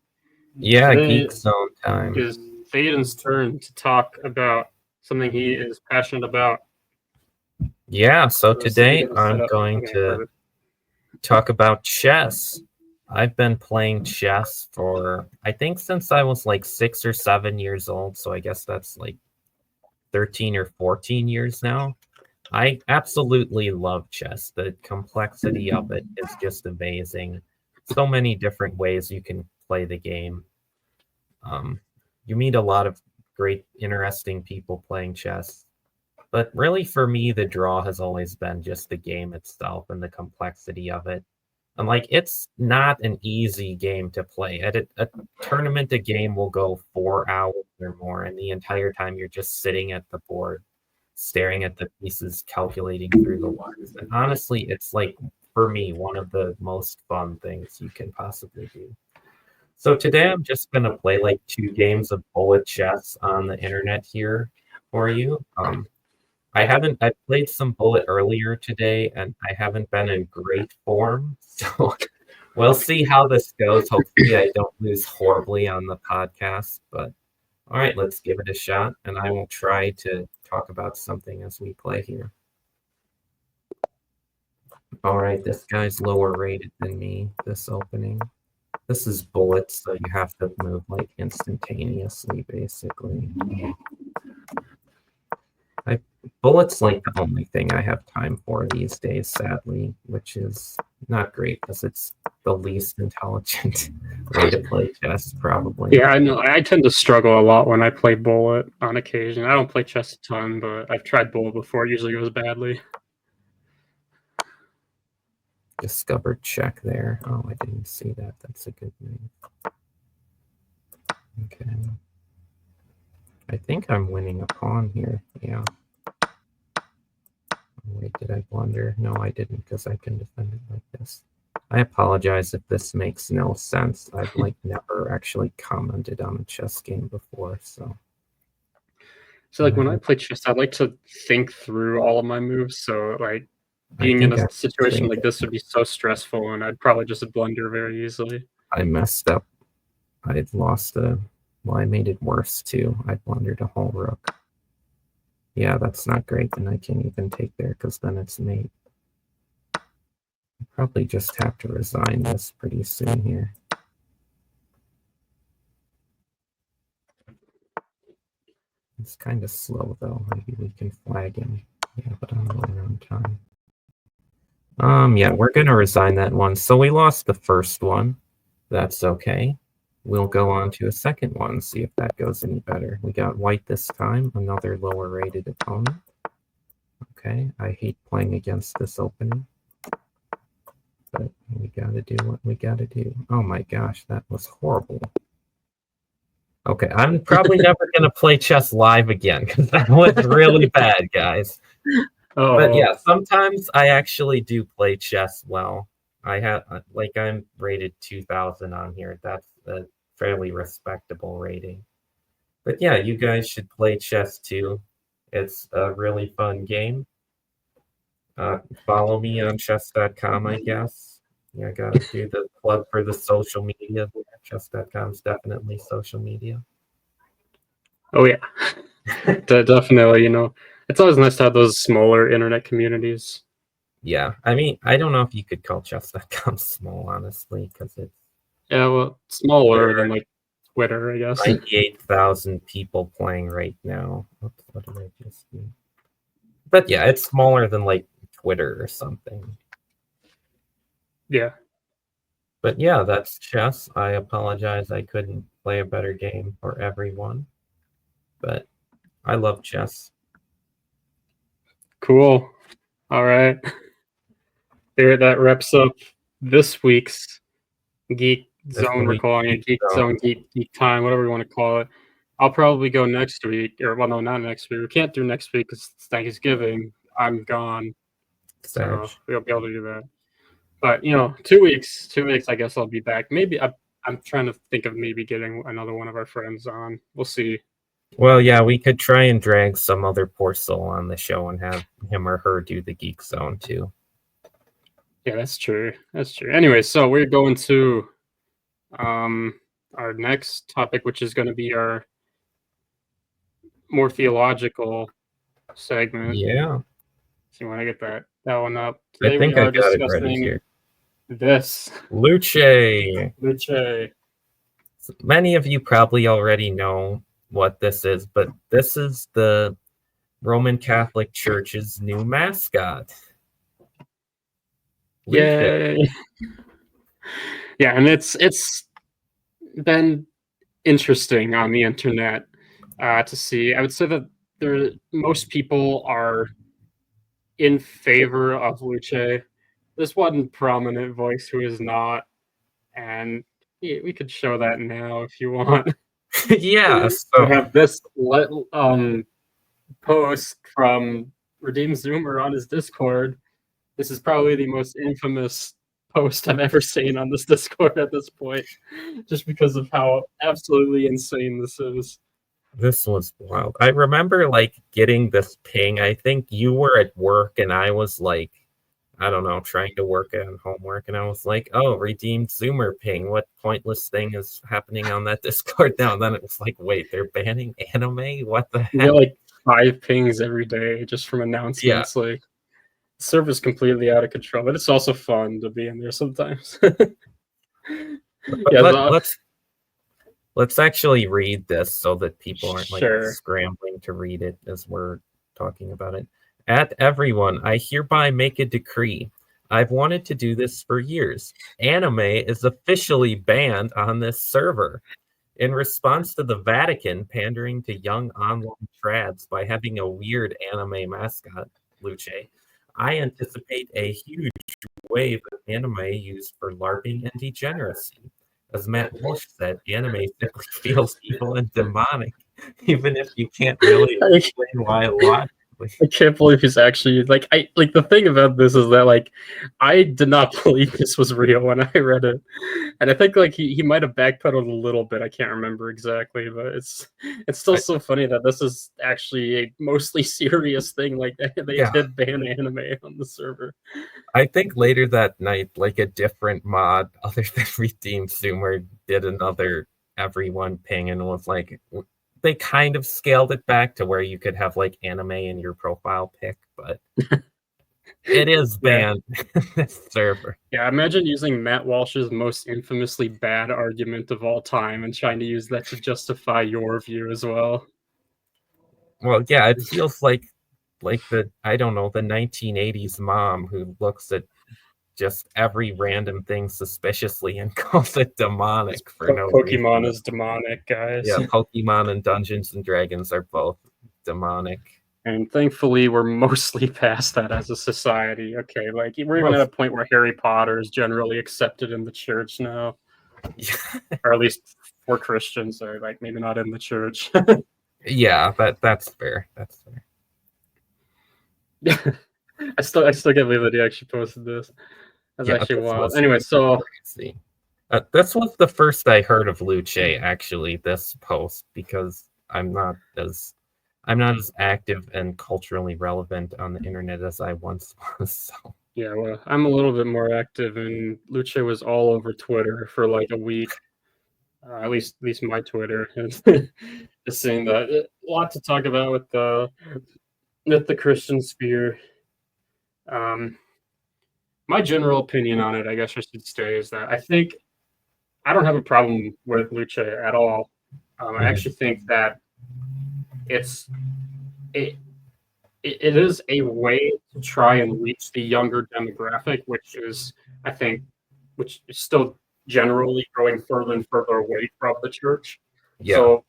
Yeah, Today geek zone time. is Thaden's turn to talk about something he is passionate about. Yeah, so So today I'm going to talk about chess. I've been playing chess for, I think, since I was like 6 or 7 years old. So I guess that's like 13 or 14 years now. I absolutely love chess. The complexity of it is just amazing. So many different ways you can play the game. You meet a lot of great, interesting people playing chess. But really, for me, the draw has always been just the game itself and the complexity of it. And like, it's not an easy game to play. At a tournament, a game will go 4 hours or more, and the entire time you're just sitting at the board, staring at the pieces, calculating through the lines. And honestly, it's like, for me, one of the most fun things you can possibly do. So today I'm just going to play like 2 games of bullet chess on the internet here for you. I played some bullet earlier today and I haven't been in great form. So we'll see how this goes. Hopefully I don't lose horribly on the podcast, but all right, let's give it a shot and I will try to talk about something as we play here. All right, this guy's lower rated than me, this opening. This is bullets, so you have to move like instantaneously, basically. Bullets like the only thing I have time for these days, sadly, which is not great because it's the least intelligent way to play chess, probably. Yeah, I know. I tend to struggle a lot when I play bullet on occasion. I don't play chess a ton, but I've tried bullet before. It usually goes badly. Discovered check there. Oh, I didn't see that. That's a good move. Okay. I think I'm winning a pawn here. Yeah. Wait, did I blunder? No, I didn't because I can defend it like this. I apologize if this makes no sense. I've like never actually commented on a chess game before, so. So like when I play chess, I like to think through all of my moves. So like being in a situation like this would be so stressful, and I'd probably just blunder very easily. I messed up. I lost a. Well, I made it worse too. I blundered a whole rook. Yeah, that's not great. And I can't even take there because then it's mate. I probably just have to resign this pretty soon here. It's kind of slow though. Maybe we can flag him. Yeah, but I'm running on time. Yeah, we're gonna resign that one. So we lost the first one. That's okay. We'll go on to a second one, see if that goes any better. We got white this time, another lower rated opponent. Okay, I hate playing against this opening, but we gotta do what we gotta do. Oh my gosh, that was horrible. Okay, I'm probably never gonna play chess live again because that was really bad, guys. Oh. But yeah, sometimes I actually do play chess well. I have like I'm rated 2000 on here. That's a fairly respectable rating. But yeah, you guys should play chess too. It's a really fun game. Follow me on chess.com, I guess. Yeah, I gotta do the plug for the social media. Chess.com is definitely social media. Oh yeah, definitely. You know, it's always nice to have those smaller internet communities. Yeah, I mean, I don't know if you could call chess.com small, honestly, because it's well, smaller than like Twitter, I guess. 98,000 people playing right now. Oops, what did I just do? But yeah, it's smaller than like Twitter or something. Yeah. But yeah, that's chess. I apologize I couldn't play a better game for everyone. But I love chess. Cool. All right. There, that wraps up this week's Geek Zone. We're calling it Geek Zone, Geek Time, whatever you want to call it. I'll probably go next week, or well, no, not next week. We can't do next week because it's Thanksgiving. I'm gone, so we'll be able to do that. But you know, 2 weeks. 2 weeks. I guess I'll be back. Maybe I'm trying to think of maybe getting another one of our friends on. We'll see. Well, yeah, we could try and drag some other poor soul on the show and have him or her do the Geek Zone too. Yeah, that's true. That's true. Anyway, so we're going to our next topic, which is going to be our more theological segment. Yeah. So you want to get that one up. I Today we think I are got it ready discussing here. this. Luce. Luce. Many of you probably already know what this is, but this is the Roman Catholic Church's new mascot. Luce. Yay. Yeah, and it's been interesting on the internet to see. I would say that most people are in favor of Luce. There's one prominent voice who is not, and we could show that now if you want. Yeah, We so have this post from Redeemed Zoomer on his Discord. This is probably the most infamous post I've ever seen on this Discord at this point, just because of how absolutely insane this is. this was wild. I remember like getting this ping. I think you were at work and I was like, I don't know, trying to work on homework, and I was like, oh, Redeemed Zoomer ping. What pointless thing is happening on that Discord now? And then it was like, wait, they're banning anime? What the You heck? get like 5 pings every day just from announcements. Yeah. Like, the server's completely out of control, but it's also fun to be in there sometimes. Yeah, let's actually read this so that people aren't like scrambling to read it as we're talking about it. At everyone, I hereby make a decree. I've wanted to do this for years. Anime is officially banned on this server. In response to the Vatican pandering to young online trads by having a weird anime mascot, Luce, I anticipate a huge wave of anime used for LARPing and degeneracy. As Matt Walsh said, anime simply feels evil and demonic, even if you can't really explain why logically. I can't believe he's actually like the thing about this is that like I did not believe this was real when I read it. And I think like he might have backpedaled a little bit. I can't remember exactly, but it's still so funny that this is actually a mostly serious thing. Like they did ban anime on the server. I think later that night, like a different mod other than Redeemed Zoomer did another everyone ping and was like, they kind of scaled it back to where you could have like anime in your profile pic, but it is banned this server. Yeah, imagine using Matt Walsh's most infamously bad argument of all time and trying to use that to justify your view as well. Well, yeah, it feels like the, I don't know, the 1980s mom who looks at just every random thing suspiciously and calls it demonic for no reason. Pokemon is demonic, guys. Yeah, Pokemon and Dungeons and Dragons are both demonic. And thankfully, we're mostly past that as a society. Okay, like we're even at a point where Harry Potter is generally accepted in the church now, or at least for Christians, or like maybe not in the church. Yeah, that's fair. That's fair. Yeah, I still can't believe that he actually posted this. That's actually wild. Anyway, so this was the first I heard of Luce, actually, this post, because I'm not as active and culturally relevant on the internet as I once was. So. Yeah, well, I'm a little bit more active, and Luce was all over Twitter for like a week. At least my Twitter. Just saying that a lot to talk about with the Christian sphere. My general opinion on it, I guess I should say, is that I think I don't have a problem with Luce at all. I actually think that it is a way to try and reach the younger demographic, which is still generally growing further and further away from the church. Yeah. So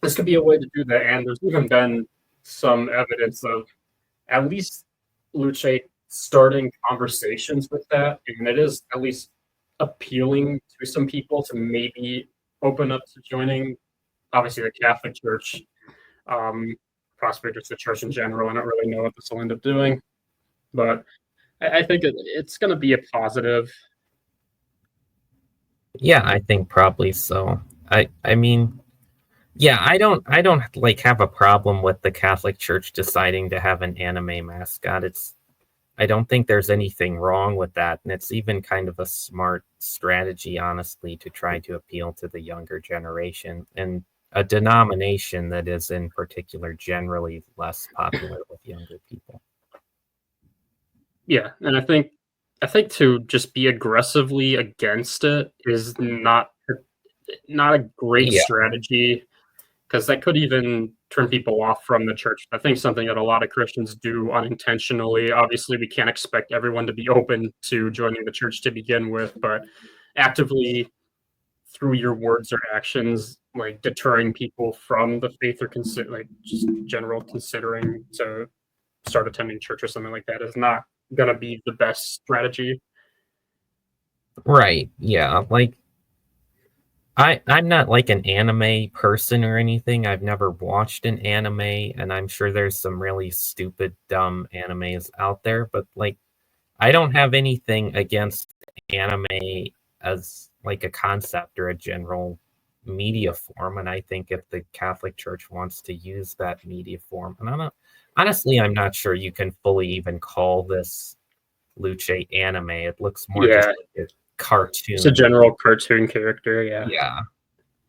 this could be a way to do that, and there's even been some evidence of at least Luce starting conversations with that, and it is at least appealing to some people to maybe open up to joining, obviously, the Catholic Church, possibly just the church in general. I don't really know what this will end up doing, but I think it's going to be a positive. Yeah, I think probably so. I mean, yeah, I don't like have a problem with the Catholic Church deciding to have an anime mascot. I don't think there's anything wrong with that, and it's even kind of a smart strategy, honestly, to try to appeal to the younger generation. And a denomination that is in particular generally less popular with younger people. Yeah, and I think to just be aggressively against it is not a great Yeah, strategy, because that could even turn people off from the church. I think something that a lot of Christians do unintentionally. Obviously, we can't expect everyone to be open to joining the church to begin with, but actively through your words or actions, like deterring people from the faith or like just general considering to start attending church or something like that is not gonna be the best strategy. right. Yeah, like I'm not like an anime person or anything. I've never watched an anime, and I'm sure there's some really stupid, dumb animes out there, but like I don't have anything against anime as like a concept or a general media form, and I think if the Catholic Church wants to use that media form, and honestly, I'm not sure you can fully even call this Luce anime. It looks more just Yeah, like a just a cartoon. general cartoon character. Yeah, Yeah.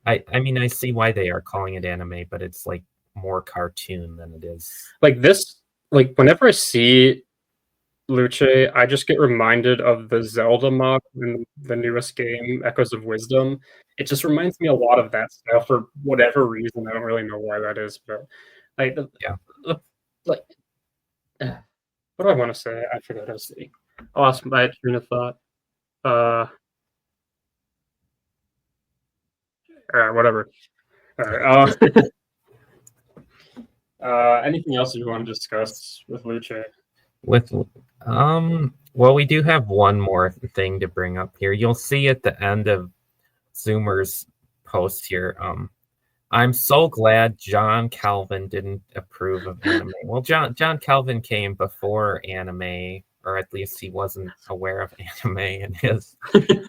I mean, I see why they are calling it anime, but it's like more cartoon than it is. like this. Like whenever I see Luce, I just get reminded of the Zelda mock in the newest game, Echoes of Wisdom. It just reminds me a lot of that style for whatever reason. I don't really know why that is, but like Yeah. the like what do I want to say? I forgot what I was saying. I lost my train of thought. All right, whatever. All right. Anything else you want to discuss with Luce? With well, we do have one more thing to bring up here. You'll see at the end of Zoomer's post here. I'm so glad John Calvin didn't approve of anime. Well, John Calvin came before anime, or at least he wasn't aware of anime in his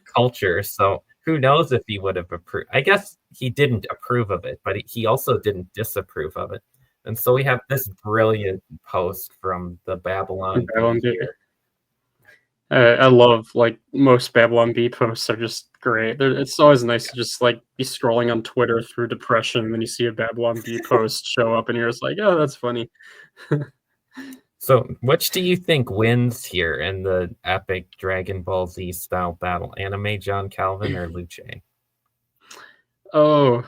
culture. So who knows if he would have approved? I guess he didn't approve of it, but he also didn't disapprove of it. And so we have this brilliant post from the Babylon Babylon Bee Bee. here. I love like most Babylon Bee posts are just great. It's always nice to just like be scrolling on Twitter through depression, and then you see a Babylon Bee post show up, and you're just like, oh, that's funny. So, which do you think wins here in the epic Dragon Ball Z style battle? Anime John Calvin or Luce? Oh,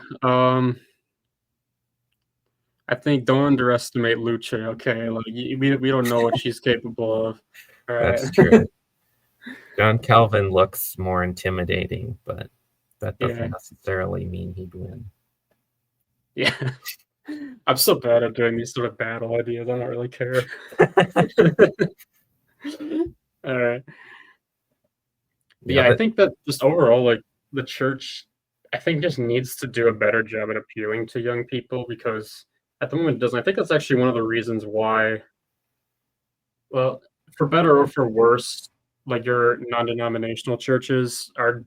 I think don't underestimate Luce. Okay, like we don't know what she's capable of. All right. That's true. John Calvin looks more intimidating, but that Yeah. doesn't necessarily mean he'd win. Yeah. I'm so bad at doing these sort of battle ideas. I don't really care. All right. Yeah, I think that just overall, like the church, I think just needs to do a better job at appealing to young people, because at the moment it doesn't. I think that's actually one of the reasons why, well, for better or for worse, like your non-denominational churches are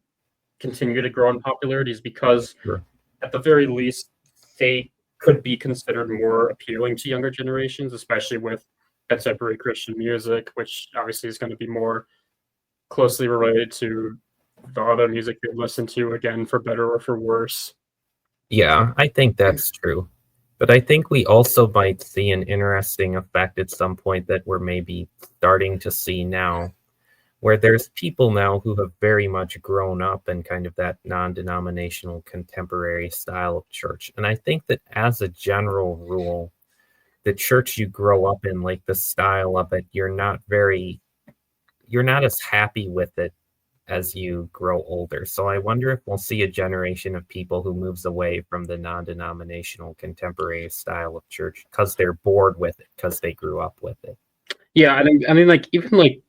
continue to grow in popularity, is because Sure. at the very least they could be considered more appealing to younger generations, especially with contemporary Christian music, which obviously is going to be more closely related to the other music they listen to, again, for better or for worse. Yeah, I think that's true. But I think we also might see an interesting effect at some point that we're maybe starting to see now, where there's people now who have very much grown up in kind of that non-denominational contemporary style of church. And I think that as a general rule, the church you grow up in, like the style of it, you're not as happy with it as you grow older. So I wonder if we'll see a generation of people who moves away from the non-denominational contemporary style of church because they're bored with it, because they grew up with it. Yeah, I mean, like even like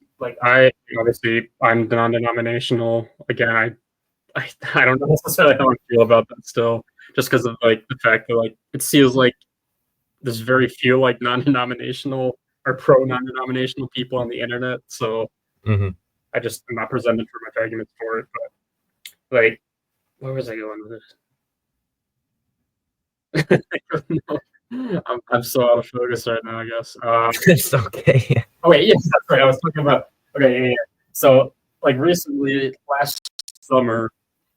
I obviously I'm non-denominational. Again, I don't necessarily how I feel about that still, just because of like the fact that like it feels like there's very few like non-denominational or pro non-denominational people on the internet. So Mm-hmm. I'm not presented for much arguments for it. But like, where was I going with this? I don't know. I'm so out of focus right now, I guess. It's okay. Oh wait, yes, that's right. I was talking about. Okay, yeah, yeah. So like recently, last summer,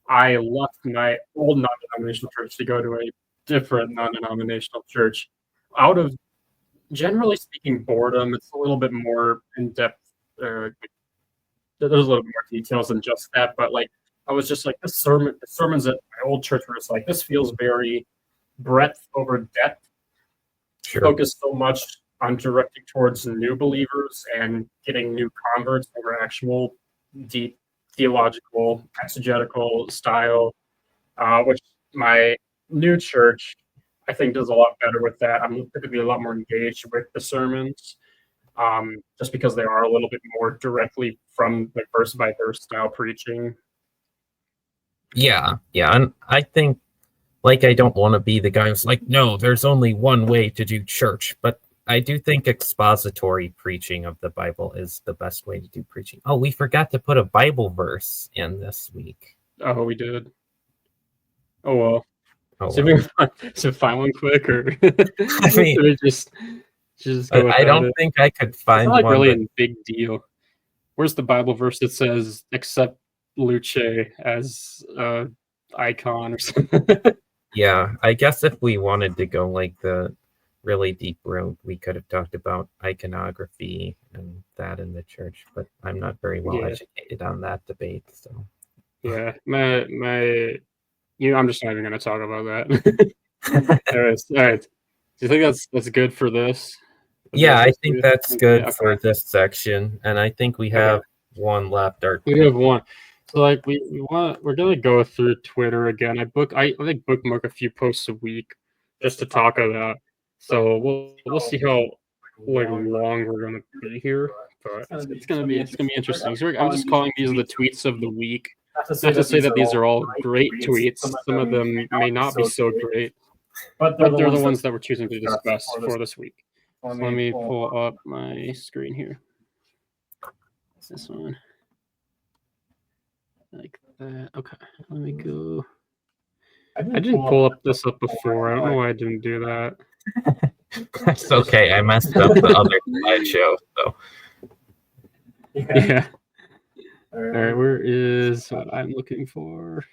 I left my old non-denominational church to go to a different non-denominational church. Out of generally speaking, boredom, it's a little bit more in depth. There's a little bit more details than just that, but like I was just like the sermons at my old church were just like this feels very breadth over depth, focused so much on directing towards new believers and getting new converts over actual deep theological, exegetical style, which my new church, I think, does a lot better with that. I'm typically a lot more engaged with the sermons, just because they are a little bit more directly from like verse by verse style preaching. Yeah, and I think, like, I don't want to be the guy who's like, no, there's only one way to do church, but I do think expository preaching of the Bible is the best way to do preaching. Oh, we forgot to put a Bible verse in this week. Oh, we did. Oh well. Oh, so well. So find one quick, or I mean, just go. I don't think I could find it's not like one. Really a big deal. Where's the Bible verse that says accept Luce as icon or something? Yeah, I guess if we wanted to go like the really deep road, we could have talked about iconography and that in the church, but I'm not very well educated on that debate. So yeah, I'm just not even going to talk about that. All right. Do you think that's good for this? Yeah, I think that's good for this section, and I think we have one left. We have one. So like we're gonna go through Twitter again. I like bookmark a few posts a week just to talk about. So we'll see how like long we're gonna be here, but it's gonna be interesting. So I'm just calling these the tweets of the week. Not to say that these are all great tweets. Some of them may not be so great, but they're the ones that we're choosing to discuss for this week. So let me pull up my screen here. This one. Like that. Okay, let me go. I didn't pull up this up before. I don't know why I didn't do that. That's okay. I messed up the other slideshow, so. Yeah. All right, where is what I'm looking for?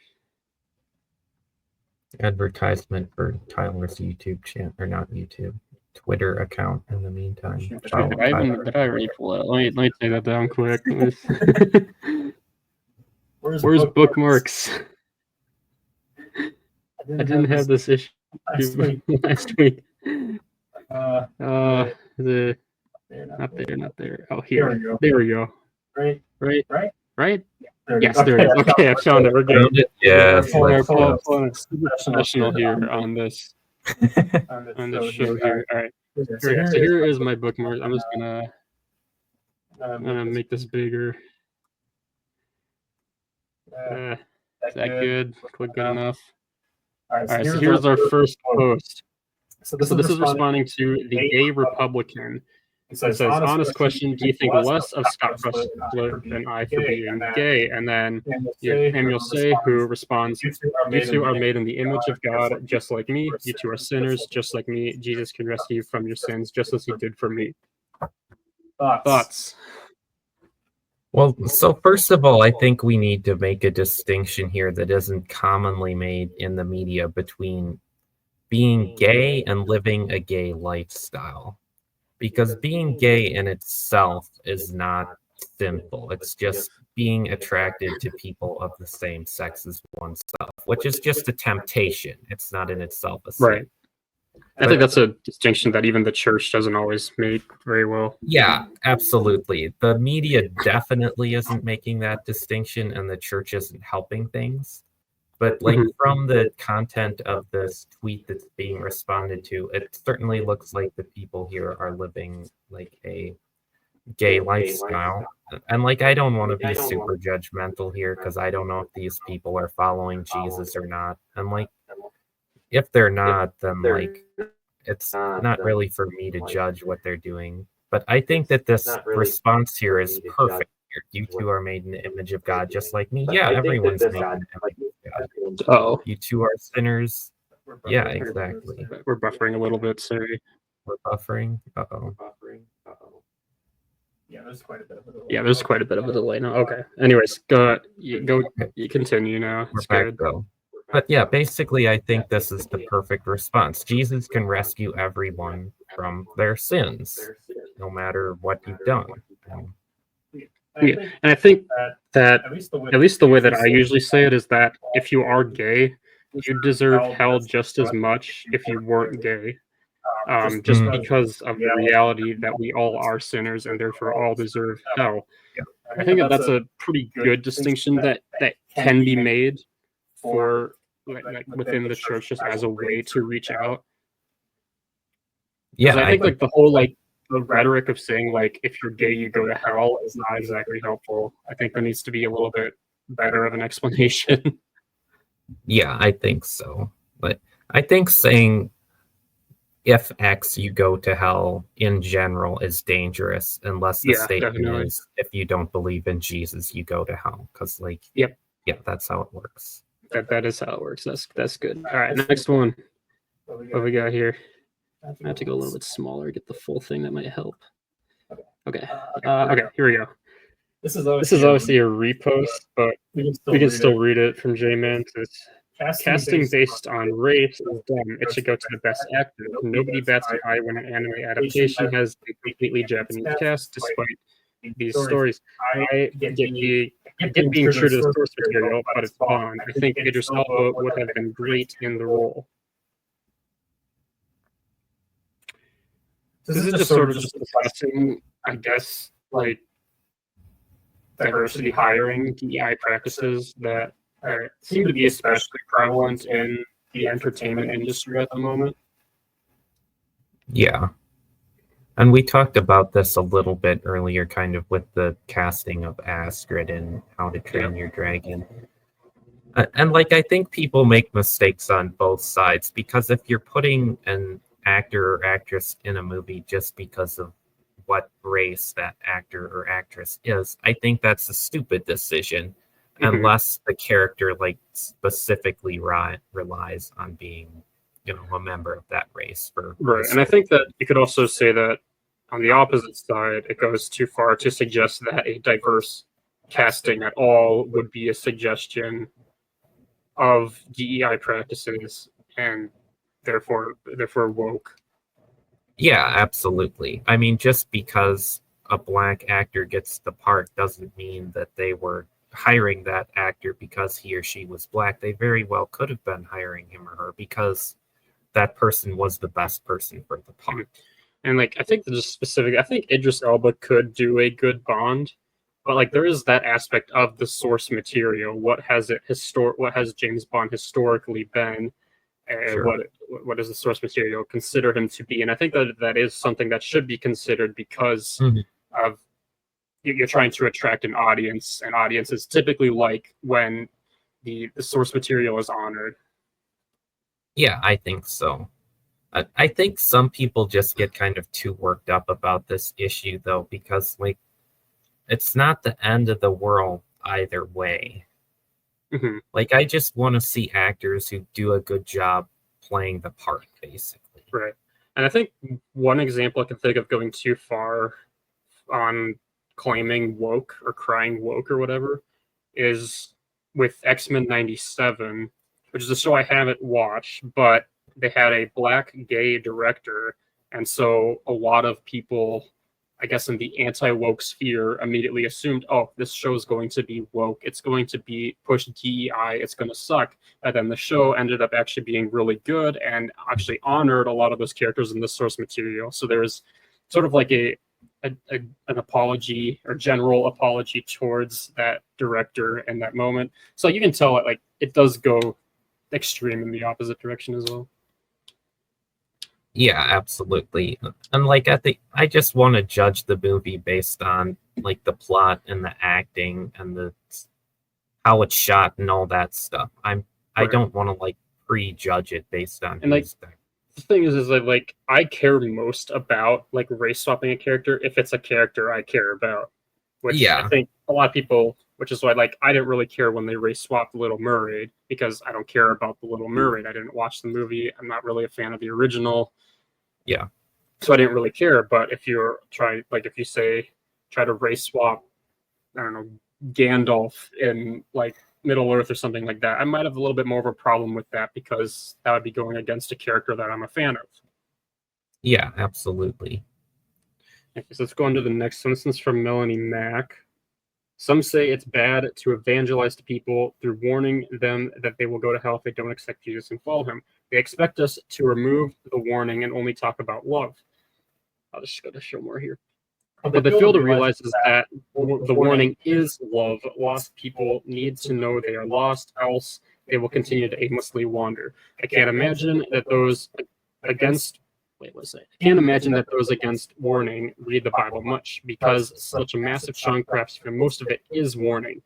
Advertisement for Tyler's YouTube channel, or not YouTube, Twitter account in the meantime. Did I already pull it? Let me take that down quick. Where's bookmarks? I didn't have this issue last week. Not there. Oh, here. There we go. Right? Yes, there it is. Okay, I found it. We're good. Yes. We're professional here on this show here. All right. So here is my bookmark. I'm just gonna make this bigger. Is that good? Click good enough. All right. So here's our first post. So this is responding to the gay Republican. It says, honest question, do you think less of Scott Russell than I for being gay? And then Samuel Say, who responds, you two are made in the image of God, just like me. You two are sinners, just like me. Jesus can rescue you from your sins, just as he did for me. Thoughts? Well, so first of all, I think we need to make a distinction here that isn't commonly made in the media between being gay and living a gay lifestyle. Because being gay in itself is not sinful. It's just being attracted to people of the same sex as oneself, which is just a temptation. It's not in itself a sin. Right. I think that's a distinction that even the church doesn't always make very well. Yeah, absolutely. The media definitely isn't making that distinction, and the church isn't helping things. But like from the content of this tweet that's being responded to, it certainly looks like the people here are living like a gay lifestyle. And like, I don't want to be super judgmental here because I don't know if these people are following Jesus or not. And like, if they're not, then like, it's not really for me to judge what they're doing. But I think that this response here is perfect. You two are made in the image of God, just like me. Yeah, everyone's made in the image of God. Oh, you two are sinners. Yeah, exactly. We're buffering a little bit. Sorry. We're buffering. Uh-oh. Yeah, there's quite a bit of a delay now. Okay. Anyways, you continue now. We're back, though. But yeah, basically, I think this is the perfect response. Jesus can rescue everyone from their sins, no matter what you've done. Yeah, and I think that at least the way that I usually say it is that if you are gay, you deserve hell just as much if you weren't gay. Just because of the reality that we all are sinners and therefore all deserve hell. Yeah. I think that that's a pretty good distinction that can be made for like within the church just as a way to reach out. Because Yeah, I think like the whole like the rhetoric of saying like if you're gay you go to hell is not exactly helpful. I think there needs to be a little bit better of an explanation. yeah, I think so. But I think saying if X, you go to hell in general is dangerous unless the Yeah, statement definitely. is if you don't believe in Jesus, you go to hell. Because, like, Yep, yeah, that's how it works. that is how it works. That's good. All right, next one. What we got here? I have to go a little bit smaller, get the full thing. That might help. Okay. Okay, here we go. This is obviously a repost, but we can still read it from J-Man. It's casting based on race is dumb. It should go to the best actor. Nobody bats an eye when an anime adaptation has a completely Japanese cast, despite these stories. I get being true to the source material, but it's Bond. I think Idris Elba would have been great in the role. This is just sort of just discussing, I guess, like diversity hiring, DEI practices that seem to be especially prevalent in the entertainment industry at the moment. Yeah. And we talked about this a little bit earlier, kind of with the casting of Astrid and How to Train Your Dragon. And like, I think people make mistakes on both sides because if you're putting an actor or actress in a movie just because of what race that actor or actress is, I think that's a stupid decision unless the character like specifically relies on being, a member of that race. Right, and I think that you could also say that on the opposite side, it goes too far to suggest that a diverse casting at all would be a suggestion of DEI practices and therefore woke. Yeah, absolutely. I mean, just because a black actor gets the part doesn't mean that they were hiring that actor because he or she was black. They very well could have been hiring him or her because that person was the best person for the part. And like I think I think Idris Elba could do a good Bond, but like there is that aspect of the source material. What has James Bond historically been? Sure. What does the source material consider him to be? And I think that is something that should be considered because of you're trying to attract an audience, and audiences typically like when the source material is honored. Yeah, I think so. I think some people just get kind of too worked up about this issue, though, because like it's not the end of the world either way. Like I just want to see actors who do a good job playing the part, basically. Right. And I think one example I can think of going too far on claiming woke or crying woke or whatever is with X-Men 97, which is a show I haven't watched, but they had a black gay director. And so a lot of people, I guess, in the anti-woke sphere immediately assumed, oh, this show is going to be woke. It's going to be push DEI. It's going to suck. And then the show ended up actually being really good and actually honored a lot of those characters in the source material. So there's sort of like an apology or general apology towards that director in that moment. So you can tell it like it does go extreme in the opposite direction as well. Yeah, absolutely. And like I just want to judge the movie based on like the plot and the acting and the how it's shot and all that stuff. I don't want to like prejudge it based on and like there. The thing is that like I care most about like race swapping a character if it's a character I care about, which I think a lot of people, which is why like I didn't really care when they race swapped the Little Mermaid because I don't care about the Little Mermaid. I didn't watch the movie. I'm not really a fan of the original. Yeah. So I didn't really care. But if you try to race swap, I don't know, Gandalf in like Middle Earth or something like that, I might have a little bit more of a problem with that because that would be going against a character that I'm a fan of. Yeah, absolutely. Okay, so let's go on to the next one. This is from Melanie Mack. Some say it's bad to evangelize to people through warning them that they will go to hell if they don't accept Jesus and follow him. They expect us to remove the warning and only talk about love. I'll just go to show more here. What they fail to realize is that the warning is love. Lost people need to know they are lost, else they will continue to aimlessly wander. I can't imagine that those against I can't imagine that those against warning read the Bible much, because such a massive chunk, perhaps even most of it, is warning.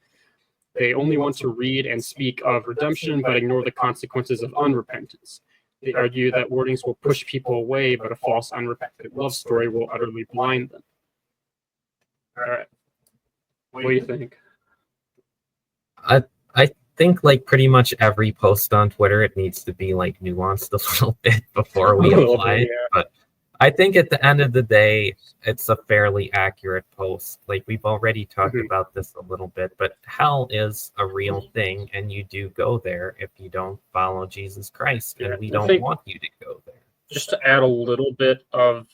They only want to read and speak of redemption, but ignore the consequences of unrepentance. They argue that warnings will push people away, but a false, unrepentant love story will utterly blind them. All right. What do you think? I think like pretty much every post on Twitter, it needs to be like nuanced a little bit before we apply it. Yeah. But I think at the end of the day, it's a fairly accurate post. Like we've already talked about this a little bit, but hell is a real thing, and you do go there if you don't follow Jesus Christ, and we don't want you to go there. Just to add a little bit of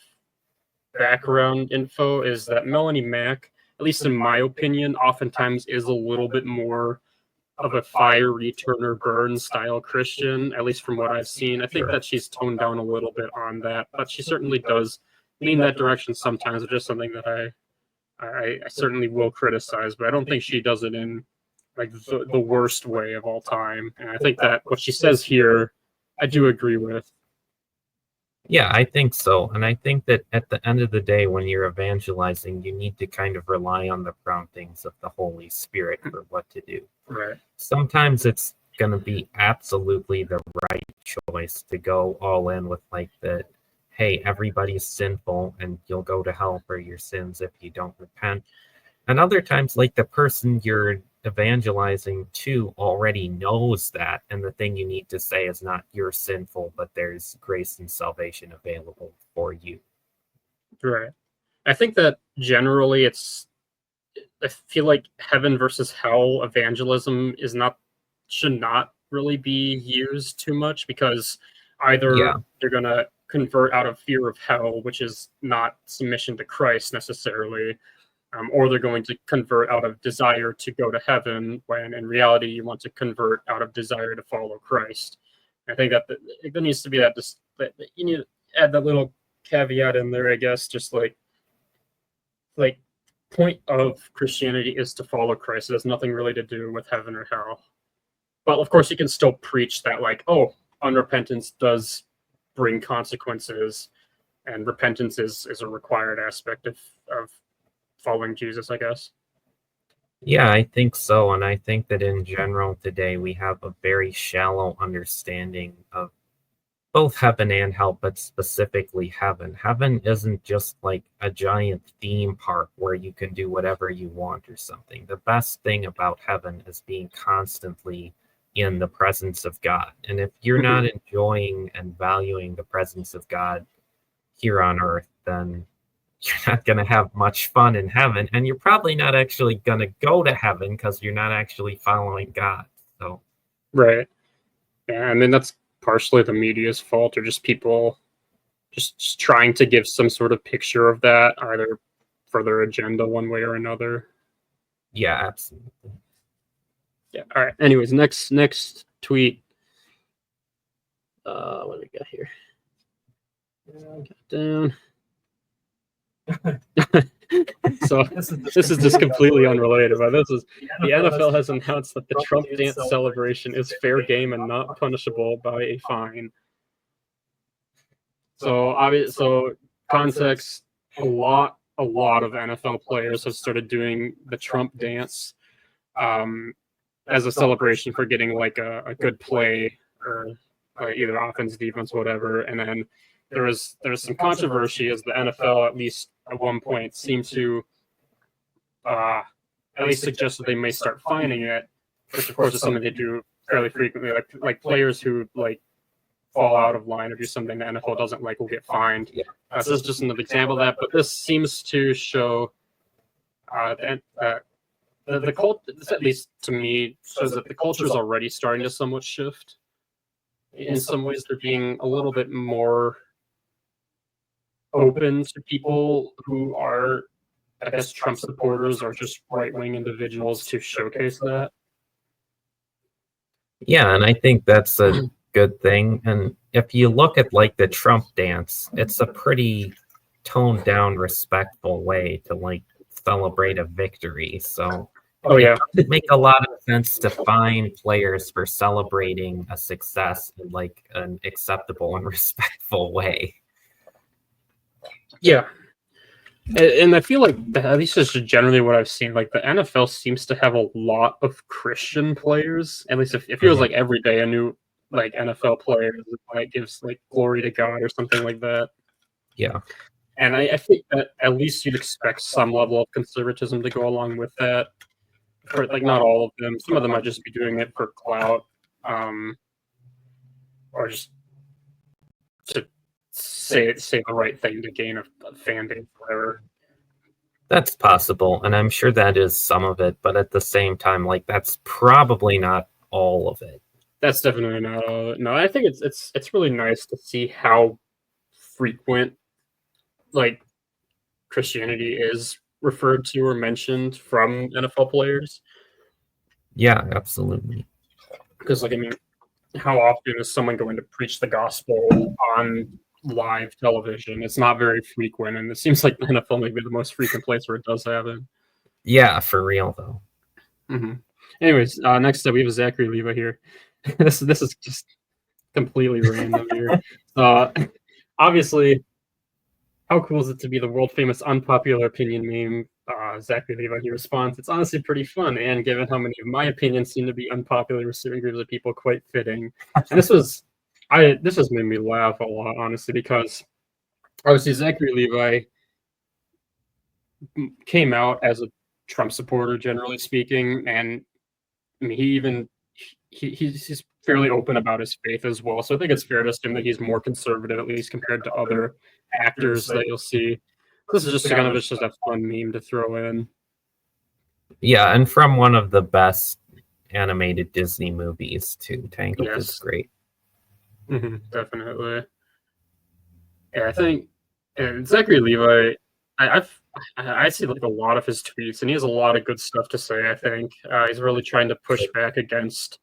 background info, is that Melanie Mack, at least in my opinion, oftentimes is a little bit more of a fiery Turner Burns style Christian, at least from what I've seen. I think that she's toned down a little bit on that, but she certainly does lean that direction sometimes, which is something that I certainly will criticize, but I don't think she does it in like the worst way of all time. And I think that what she says here, I do agree with. Yeah, I think so. And I think that at the end of the day, when you're evangelizing, you need to kind of rely on the promptings of the Holy Spirit for what to do. Right. Sometimes it's going to be absolutely the right choice to go all in with like the, hey, everybody's sinful and you'll go to hell for your sins if you don't repent. And other times, like the person you're evangelizing to already knows that, and the thing you need to say is not you're sinful, but there's grace and salvation available for you. Right. I think that generally I feel like heaven versus hell evangelism should not really be used too much, because either they're going to convert out of fear of hell, which is not submission to Christ necessarily, or they're going to convert out of desire to go to heaven, when in reality you want to convert out of desire to follow Christ. I think that there needs to be that you need to add that little caveat in there, I guess, just like point of Christianity is to follow Christ. It has nothing really to do with heaven or hell. But of course, you can still preach that, like, oh, unrepentance does bring consequences, and repentance is a required aspect of following Jesus, I guess. Yeah, I think so. And I think that in general today, we have a very shallow understanding of both heaven and hell, but specifically heaven. Heaven isn't just like a giant theme park where you can do whatever you want or something. The best thing about heaven is being constantly in the presence of God. And if you're not enjoying and valuing the presence of God here on earth, then you're not going to have much fun in heaven, and you're probably not actually going to go to heaven because you're not actually following God. So, right. Yeah, I mean, that's partially the media's fault, or just people just trying to give some sort of picture of that, either for their agenda one way or another. Yeah, absolutely. Yeah. All right. Anyways, next tweet. What do we got here? Down. So this is just completely unrelated, but this is the NFL has announced that the Trump dance celebration is fair game and not punishable by a fine. So context, a lot of NFL players have started doing the Trump dance as a celebration for getting like a good play, or either offense, defense, whatever. And then there's some controversy, as the NFL, at least at one point, seemed to at least suggest that they may start fining it, which of course is something they do fairly frequently. Like players who like fall out of line or do something the NFL doesn't like will get fined. This is just another example of that. But this seems to show that the cult, this at least to me, shows that the culture is already starting to somewhat shift. In some ways, they're being a little bit more open to people who are, I guess, Trump supporters or just right-wing individuals to showcase that. Yeah, and I think that's a good thing. And if you look at like the Trump dance, it's a pretty toned down, respectful way to like celebrate a victory. So it doesn't make a lot of sense to fine players for celebrating a success in like an acceptable and respectful way. Yeah. And I feel like, at least this is generally what I've seen, like the NFL seems to have a lot of Christian players. At least it feels like every day a new like NFL player like gives like glory to God or something like that. Yeah. And I think that at least you'd expect some level of conservatism to go along with that. For like not all of them. Some of them might just be doing it for clout, or just to say the right thing to gain a fan base, whatever. That's possible, and I'm sure that is some of it, but at the same time, like that's probably not all of it. That's definitely not all of it. No, I think it's really nice to see how frequent like Christianity is referred to or mentioned from NFL players. Yeah, absolutely. Because like I mean, how often is someone going to preach the gospel on live television? It's not very frequent, and it seems like the NFL may be the most frequent place where it does happen. Yeah, for real though. Mm-hmm. Anyways, next up we have Zachary Levi here. this is just completely random here. Obviously, how cool is it to be the world famous unpopular opinion meme? Zachary Levi here responds, "It's honestly pretty fun, and given how many of my opinions seem to be unpopular with certain groups of people, quite fitting." And this has made me laugh a lot, honestly, because obviously Zachary Levi came out as a Trump supporter, generally speaking, and I mean, he's fairly open about his faith as well. So I think it's fair to assume that he's more conservative, at least compared to other actors that you'll see. This is just kind of just a fun meme to throw in. Yeah, and from one of the best animated Disney movies too. Tangled is great. Definitely. Yeah, I think Zachary Levi, I see like a lot of his tweets, and he has a lot of good stuff to say. I think he's really trying to push back against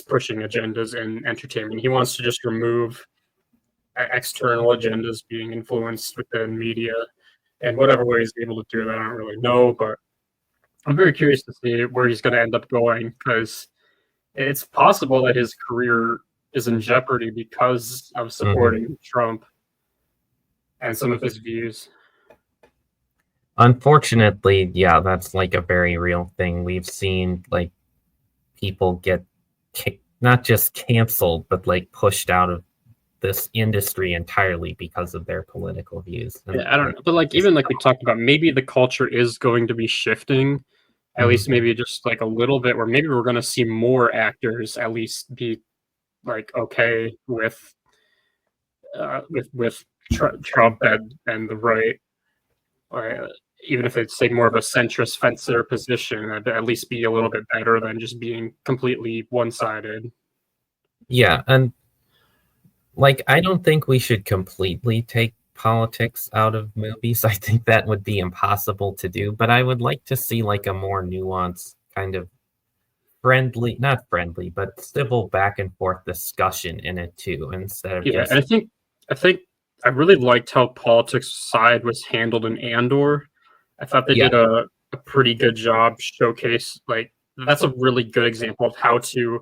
pushing agendas in entertainment. He wants to just remove external agendas being influenced within media, and whatever way he's able to do that, I don't really know, but I'm very curious to see where he's going to end up going, because it's possible that his career is in jeopardy because of supporting Trump and some of his views. Unfortunately, yeah, that's like a very real thing. We've seen like people get not just canceled, but like pushed out of this industry entirely because of their political views. And, yeah, I don't know, but like even like we talked about, maybe the culture is going to be shifting, at least maybe just like a little bit, where maybe we're going to see more actors at least be like okay with Trump and the right, or even if it's like more of a centrist fencer position, at least be a little bit better than just being completely one-sided. Yeah, and like I don't think we should completely take politics out of movies. I think that would be impossible to do, but I would like to see like a more nuanced kind of friendly, not friendly, but civil back and forth discussion in it too, instead of just... And I think I really liked how politics side was handled in Andor. I thought they did a pretty good job showcase, like that's a really good example of how to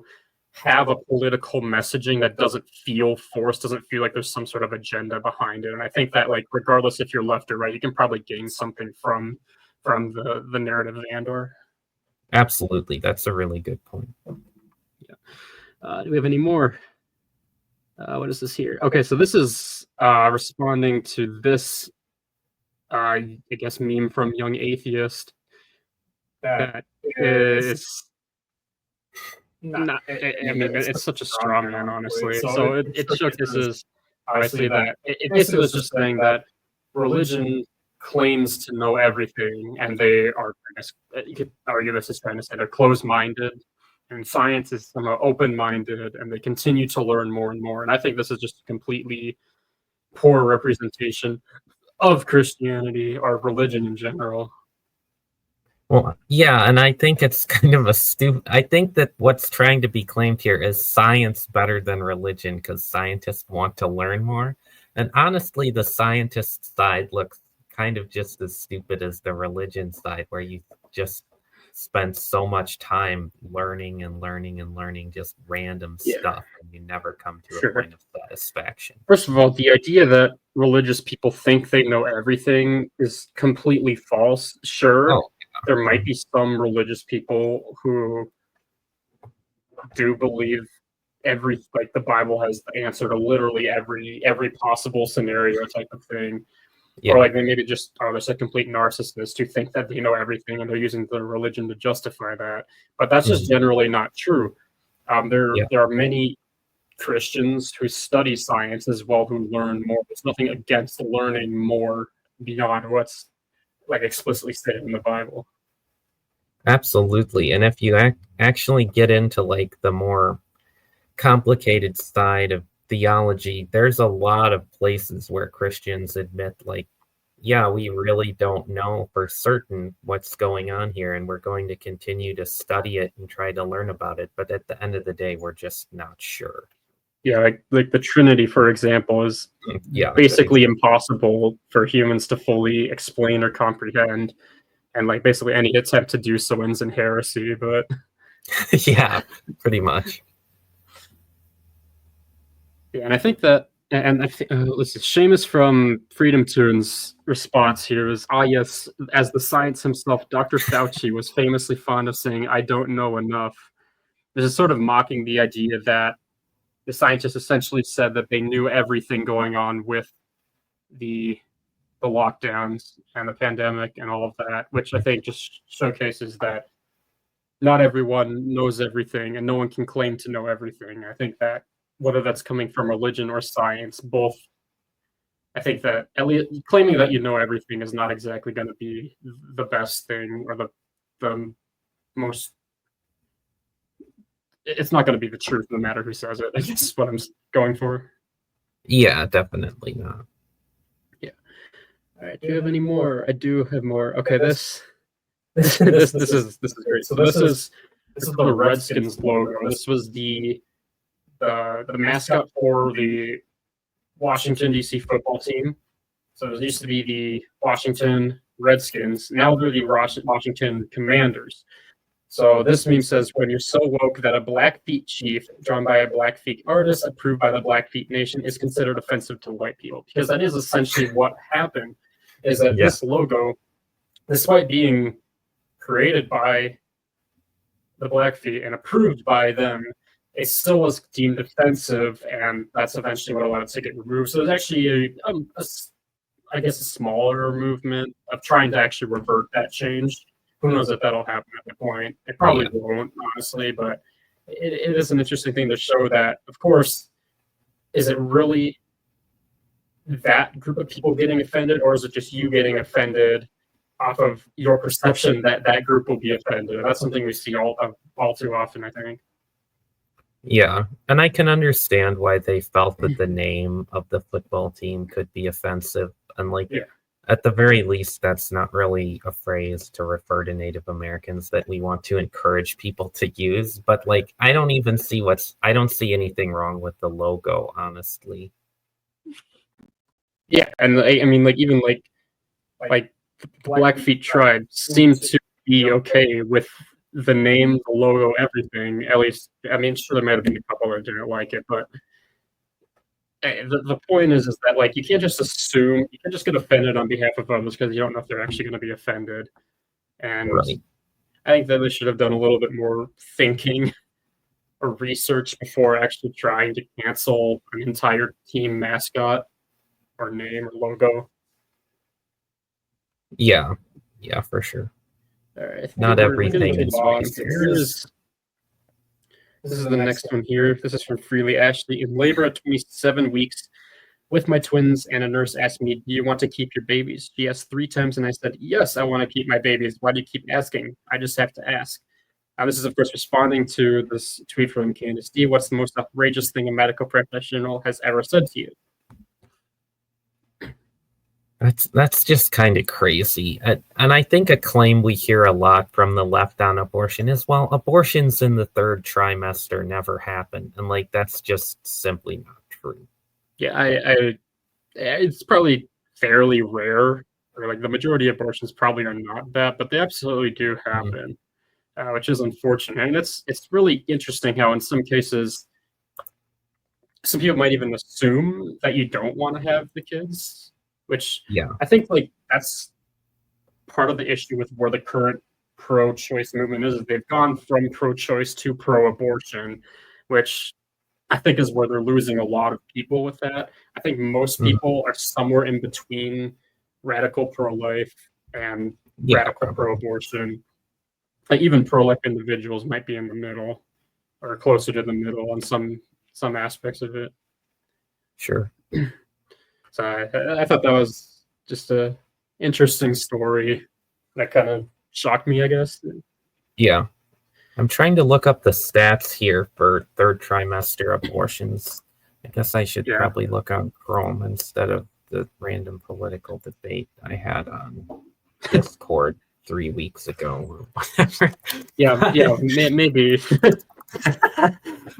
have a political messaging that doesn't feel forced, doesn't feel like there's some sort of agenda behind it. And I think that like regardless if you're left or right, you can probably gain something from the narrative of Andor. Absolutely, that's a really good point. Yeah. Do we have any more? What is this here? Okay, so this is responding to this, I guess, meme from Young Atheist that is not. I mean, it's such a straw man, honestly. So it showcases obviously that it basically was just saying that religion claims to know everything, and they are, I guess, you could argue this is trying to say they're closed-minded, and science is somehow open-minded, and they continue to learn more and more. And I think this is just a completely poor representation of Christianity or religion in general. Well, yeah, and I think it's kind of a stupid. I think that what's trying to be claimed here is science better than religion because scientists want to learn more. And honestly, the scientist side looks kind of just as stupid as the religion side, where you just spend so much time learning and learning and learning just random stuff, and you never come to a point of satisfaction. First of all, the idea that religious people think they know everything is completely false. Sure, there might be some religious people who do believe like the Bible has the answer to literally every possible scenario type of thing. Yeah. Or like they maybe just are just a complete narcissist who think that they know everything and they're using the religion to justify that. But that's just generally not true. There are many Christians who study science as well who learn more. There's nothing against learning more beyond what's like explicitly stated in the Bible. Absolutely. And if you actually get into like the more complicated side of theology, there's a lot of places where Christians admit like, yeah, we really don't know for certain what's going on here, and we're going to continue to study it and try to learn about it. But at the end of the day, we're just not sure. Yeah, like the Trinity, for example, is basically impossible for humans to fully explain or comprehend. And like basically any attempt to do so ends in heresy, but yeah, pretty much. Yeah, and I think that, and I think, let's see, Seamus from Freedom Tunes' response here is, yes, as the science himself, Dr. Fauci was famously fond of saying, I don't know enough. This is sort of mocking the idea that the scientists essentially said that they knew everything going on with the lockdowns and the pandemic and all of that, which I think just showcases that not everyone knows everything and no one can claim to know everything. I think that whether that's coming from religion or science, both, I think that at least claiming that you know everything is not exactly going to be the best thing or the most. It's not going to be the truth, no matter who says it. I guess is what I'm going for. Yeah, definitely not. Yeah. All right. Do you have any more? I do have more. Okay. This is great. So this is the Redskins logo. This was the mascot for the Washington, D.C. football team. So it used to be the Washington Redskins. Now they're the Washington Commanders. So this meme says, when you're so woke that a Blackfeet chief drawn by a Blackfeet artist approved by the Blackfeet Nation is considered offensive to white people. Because that is essentially what happened, is that this logo, despite being created by the Blackfeet and approved by them, it still was deemed offensive, and that's eventually what allowed it to get removed. So there's actually, I guess, a smaller movement of trying to actually revert that change. Who knows if that'll happen at the point? It probably won't, honestly, but it is an interesting thing to show that, of course, is it really that group of people getting offended, or is it just you getting offended off of your perception that that group will be offended? And that's something we see all too often, I think. Yeah, and I can understand why they felt that the name of the football team could be offensive. And like, at the very least, that's not really a phrase to refer to Native Americans that we want to encourage people to use. But like, I don't see anything wrong with the logo, honestly. Yeah, and I mean, like even like the Blackfeet tribe seems to be okay with the name, the logo, everything. At least, I mean, sure, there might have been a couple that didn't like it, but the point is that like you can't just assume, you can't just get offended on behalf of others because you don't know if they're actually going to be offended. And I think that they should have done a little bit more thinking or research before actually trying to cancel an entire team mascot or name or logo. Yeah, for sure. All right, not everything is This is the next one here. This is from Freely Ashley. In labor at 27 weeks, with my twins, and a nurse asked me, "Do you want to keep your babies?" She asked 3 times, and I said, "Yes, I want to keep my babies. Why do you keep asking? I just have to ask." This is, of course, responding to this tweet from Candace D. What's the most outrageous thing a medical professional has ever said to you? That's just kind of crazy. And I think a claim we hear a lot from the left on abortion is, well, abortions in the 3rd trimester never happen. And like, that's just simply not true. Yeah, it's probably fairly rare, or like the majority of abortions probably are not that, but they absolutely do happen, which is unfortunate. And it's really interesting how in some cases, some people might even assume that you don't want to have the kids, which I think like that's part of the issue with where the current pro-choice movement is. They've gone from pro-choice to pro-abortion, which I think is where they're losing a lot of people with that. I think most people are somewhere in between radical pro-life and radical pro-abortion. Like even pro-life individuals might be in the middle or closer to the middle on some aspects of it. Sure. So I thought that was just a interesting story that kind of shocked me, I guess. Yeah. I'm trying to look up the stats here for 3rd trimester abortions. I guess I should probably look on Chrome instead of the random political debate I had on Discord 3 weeks ago or whatever. Yeah, maybe.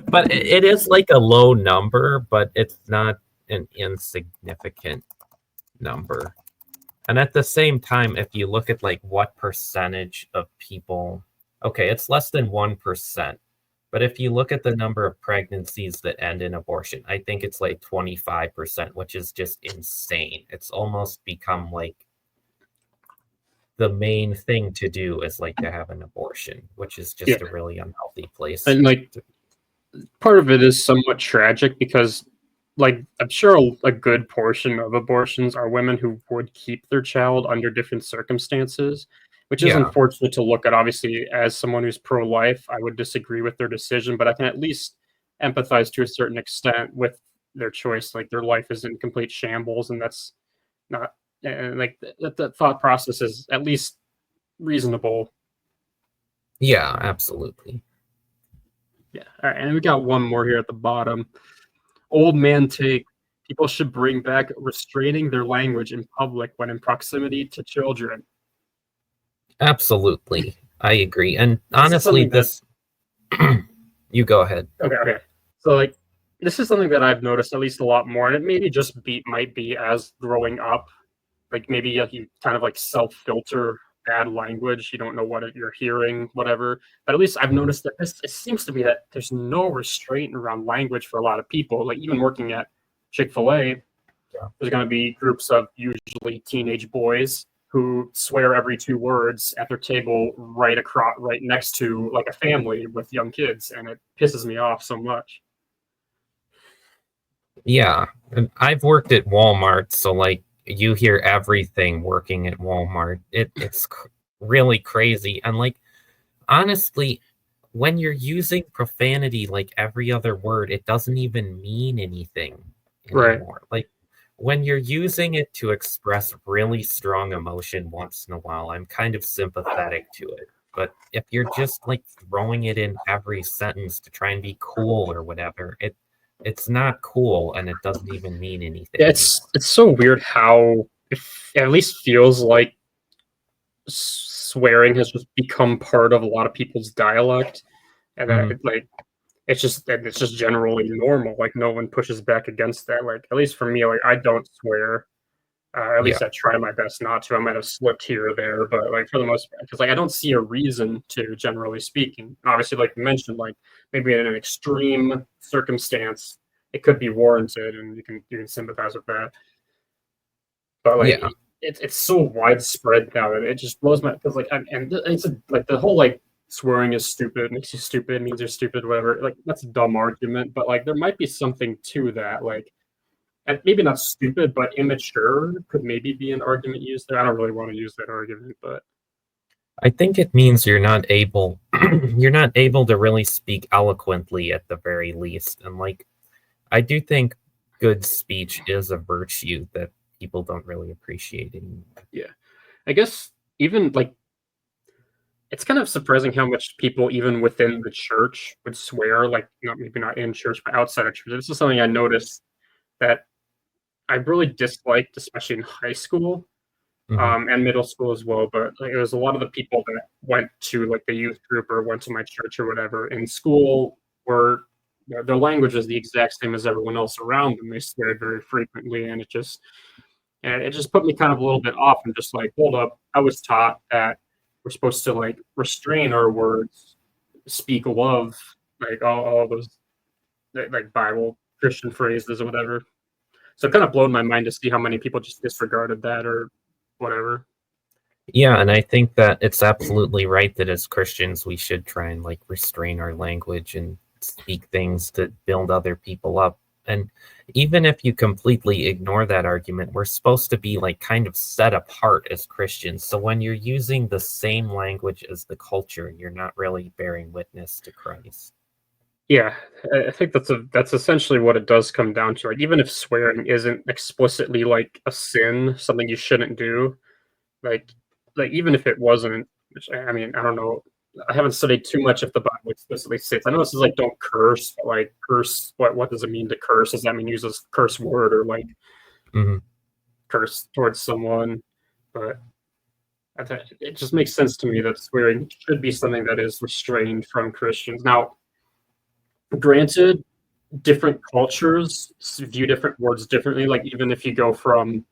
But it is like a low number, but it's not an insignificant number. And at the same time, if you look at like what percentage of people, okay, it's less than 1%. But if you look at the number of pregnancies that end in abortion, I think it's like 25%, which is just insane. It's almost become like the main thing to do is like to have an abortion, which is just a really unhealthy place. And like part of it is somewhat tragic because like I'm sure a good portion of abortions are women who would keep their child under different circumstances, which is unfortunate to look at. Obviously, as someone who's pro-life, I would disagree with their decision, but I can at least empathize to a certain extent with their choice. Like their life is in complete shambles, and that's not like the thought process is at least reasonable. Yeah, absolutely. Yeah. All right, and we got one more here at the bottom. Old man take. People should bring back restraining their language in public when in proximity to children. Absolutely. I agree. And honestly, you go ahead. Okay. So like this is something that I've noticed at least a lot more, and it maybe just might be as growing up. Like maybe you kind of like self-filter bad language. You don't know what you're hearing, whatever. But at least I've noticed that it seems to be that there's no restraint around language for a lot of people. Like even working at Chick-fil-A, there's going to be groups of usually teenage boys who swear every 2 words at their table right next to like a family with young kids, and it pisses me off so much. Yeah, and I've worked at Walmart, so like you hear everything working at Walmart. It's really crazy. And like, honestly, when you're using profanity like every other word, it doesn't even mean anything anymore. Like when you're using it to express really strong emotion once in a while, I'm kind of sympathetic to it. But if you're just like throwing it in every sentence to try and be cool or whatever, it's not cool, and it doesn't even mean anything. It's so weird how it at least feels like swearing has just become part of a lot of people's dialect, and it's just generally normal. Like no one pushes back against that. Like at least for me, like I don't swear. At least I try my best not to. I might have slipped here or there, but like for the most part, because like I don't see a reason to, generally speaking. And obviously, like you mentioned, like maybe in an extreme circumstance, it could be warranted, and you can sympathize with that. But like it's so widespread now that it just blows my, because like it's like the whole like swearing is stupid, makes you stupid, means you're stupid, whatever. Like that's a dumb argument, but like there might be something to that. Like. And maybe not stupid, but immature could maybe be an argument used there. I don't really want to use that argument, but I think it means you're not able to really speak eloquently at the very least. And like, I do think good speech is a virtue that people don't really appreciate anymore. Yeah. I guess even like it's kind of surprising how much people even within the church would swear, like not maybe not in church, but outside of church. This is something I noticed that I really disliked, especially in high school, Mhm. and middle school as well. But like, it was a lot of the people that went to like the youth group or went to my church or whatever in school were their language is the exact same as everyone else around them. They swear very frequently, and it just put me kind of a little bit off. And just like, hold up, I was taught that we're supposed to like restrain our words, speak love, like all those like Bible Christian phrases or whatever. So it kind of blown my mind to see how many people just disregarded that or whatever. Yeah, and I think that it's absolutely right that as Christians we should try and like restrain our language and speak things to build other people up. And even if you completely ignore that argument, we're supposed to be like kind of set apart as Christians. So when you're using the same language as the culture, you're not really bearing witness to Christ. Yeah, I think that's essentially what it does come down to. Like, even if swearing isn't explicitly like a sin, something you shouldn't do, like even if it wasn't, which I mean, I don't know. I haven't studied too much if the Bible explicitly states. I know this is like don't curse, but like curse. What does it mean to curse? Does that mean use a curse word or like Hmm. curse towards someone? But it just makes sense to me that swearing should be something that is restrained from Christians. Now, granted, different cultures view different words differently. Like even if you go from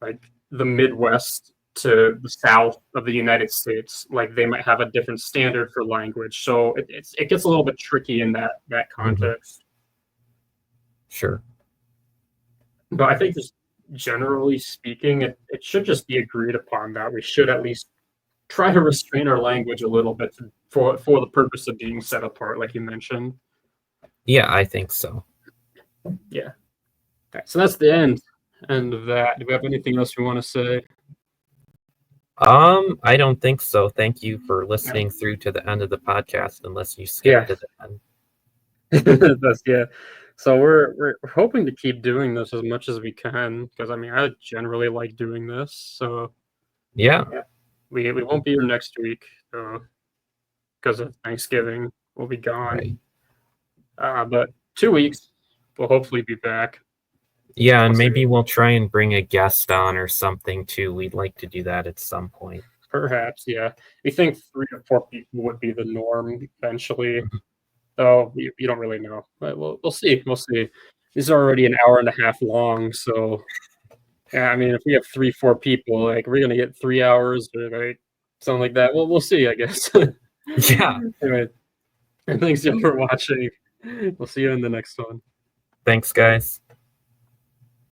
like the Midwest to the South of the United States, like they might have a different standard for language. So it gets a little bit tricky in that Hmm. context. Sure. But I think just generally speaking, it should just be agreed upon that we should at least try to restrain our language a little bit for the purpose of being set apart, like you mentioned. Yeah, I think so. Yeah. Okay, so that's the end of that. Do we have anything else we want to say? I don't think so. Thank you for No. listening through to the end of the podcast, unless you skipped Yeah. to the end. That's yeah. So we're hoping to keep doing this as much as we can because I mean I generally like doing this. So Yeah, yeah, we won't be here next week because of Thanksgiving. We'll be gone. right. But 2 weeks we'll hopefully be back. Yeah, We'll and see. maybe we'll try and bring a guest on or something too. We'd like to do that at some point. Perhaps yeah. We think 3 to 4 people would be the norm eventually. Mhm. So you don't really know, but we'll see. We'll see. These are already an hour and a half long, so yeah, I mean, if we have 3, 4 people, like, we're gonna get 3 hours or, like, something like that. Well, we'll see, I guess. Yeah. Anyway, thanks y'all for watching. We'll see you in the next one. Thanks, guys.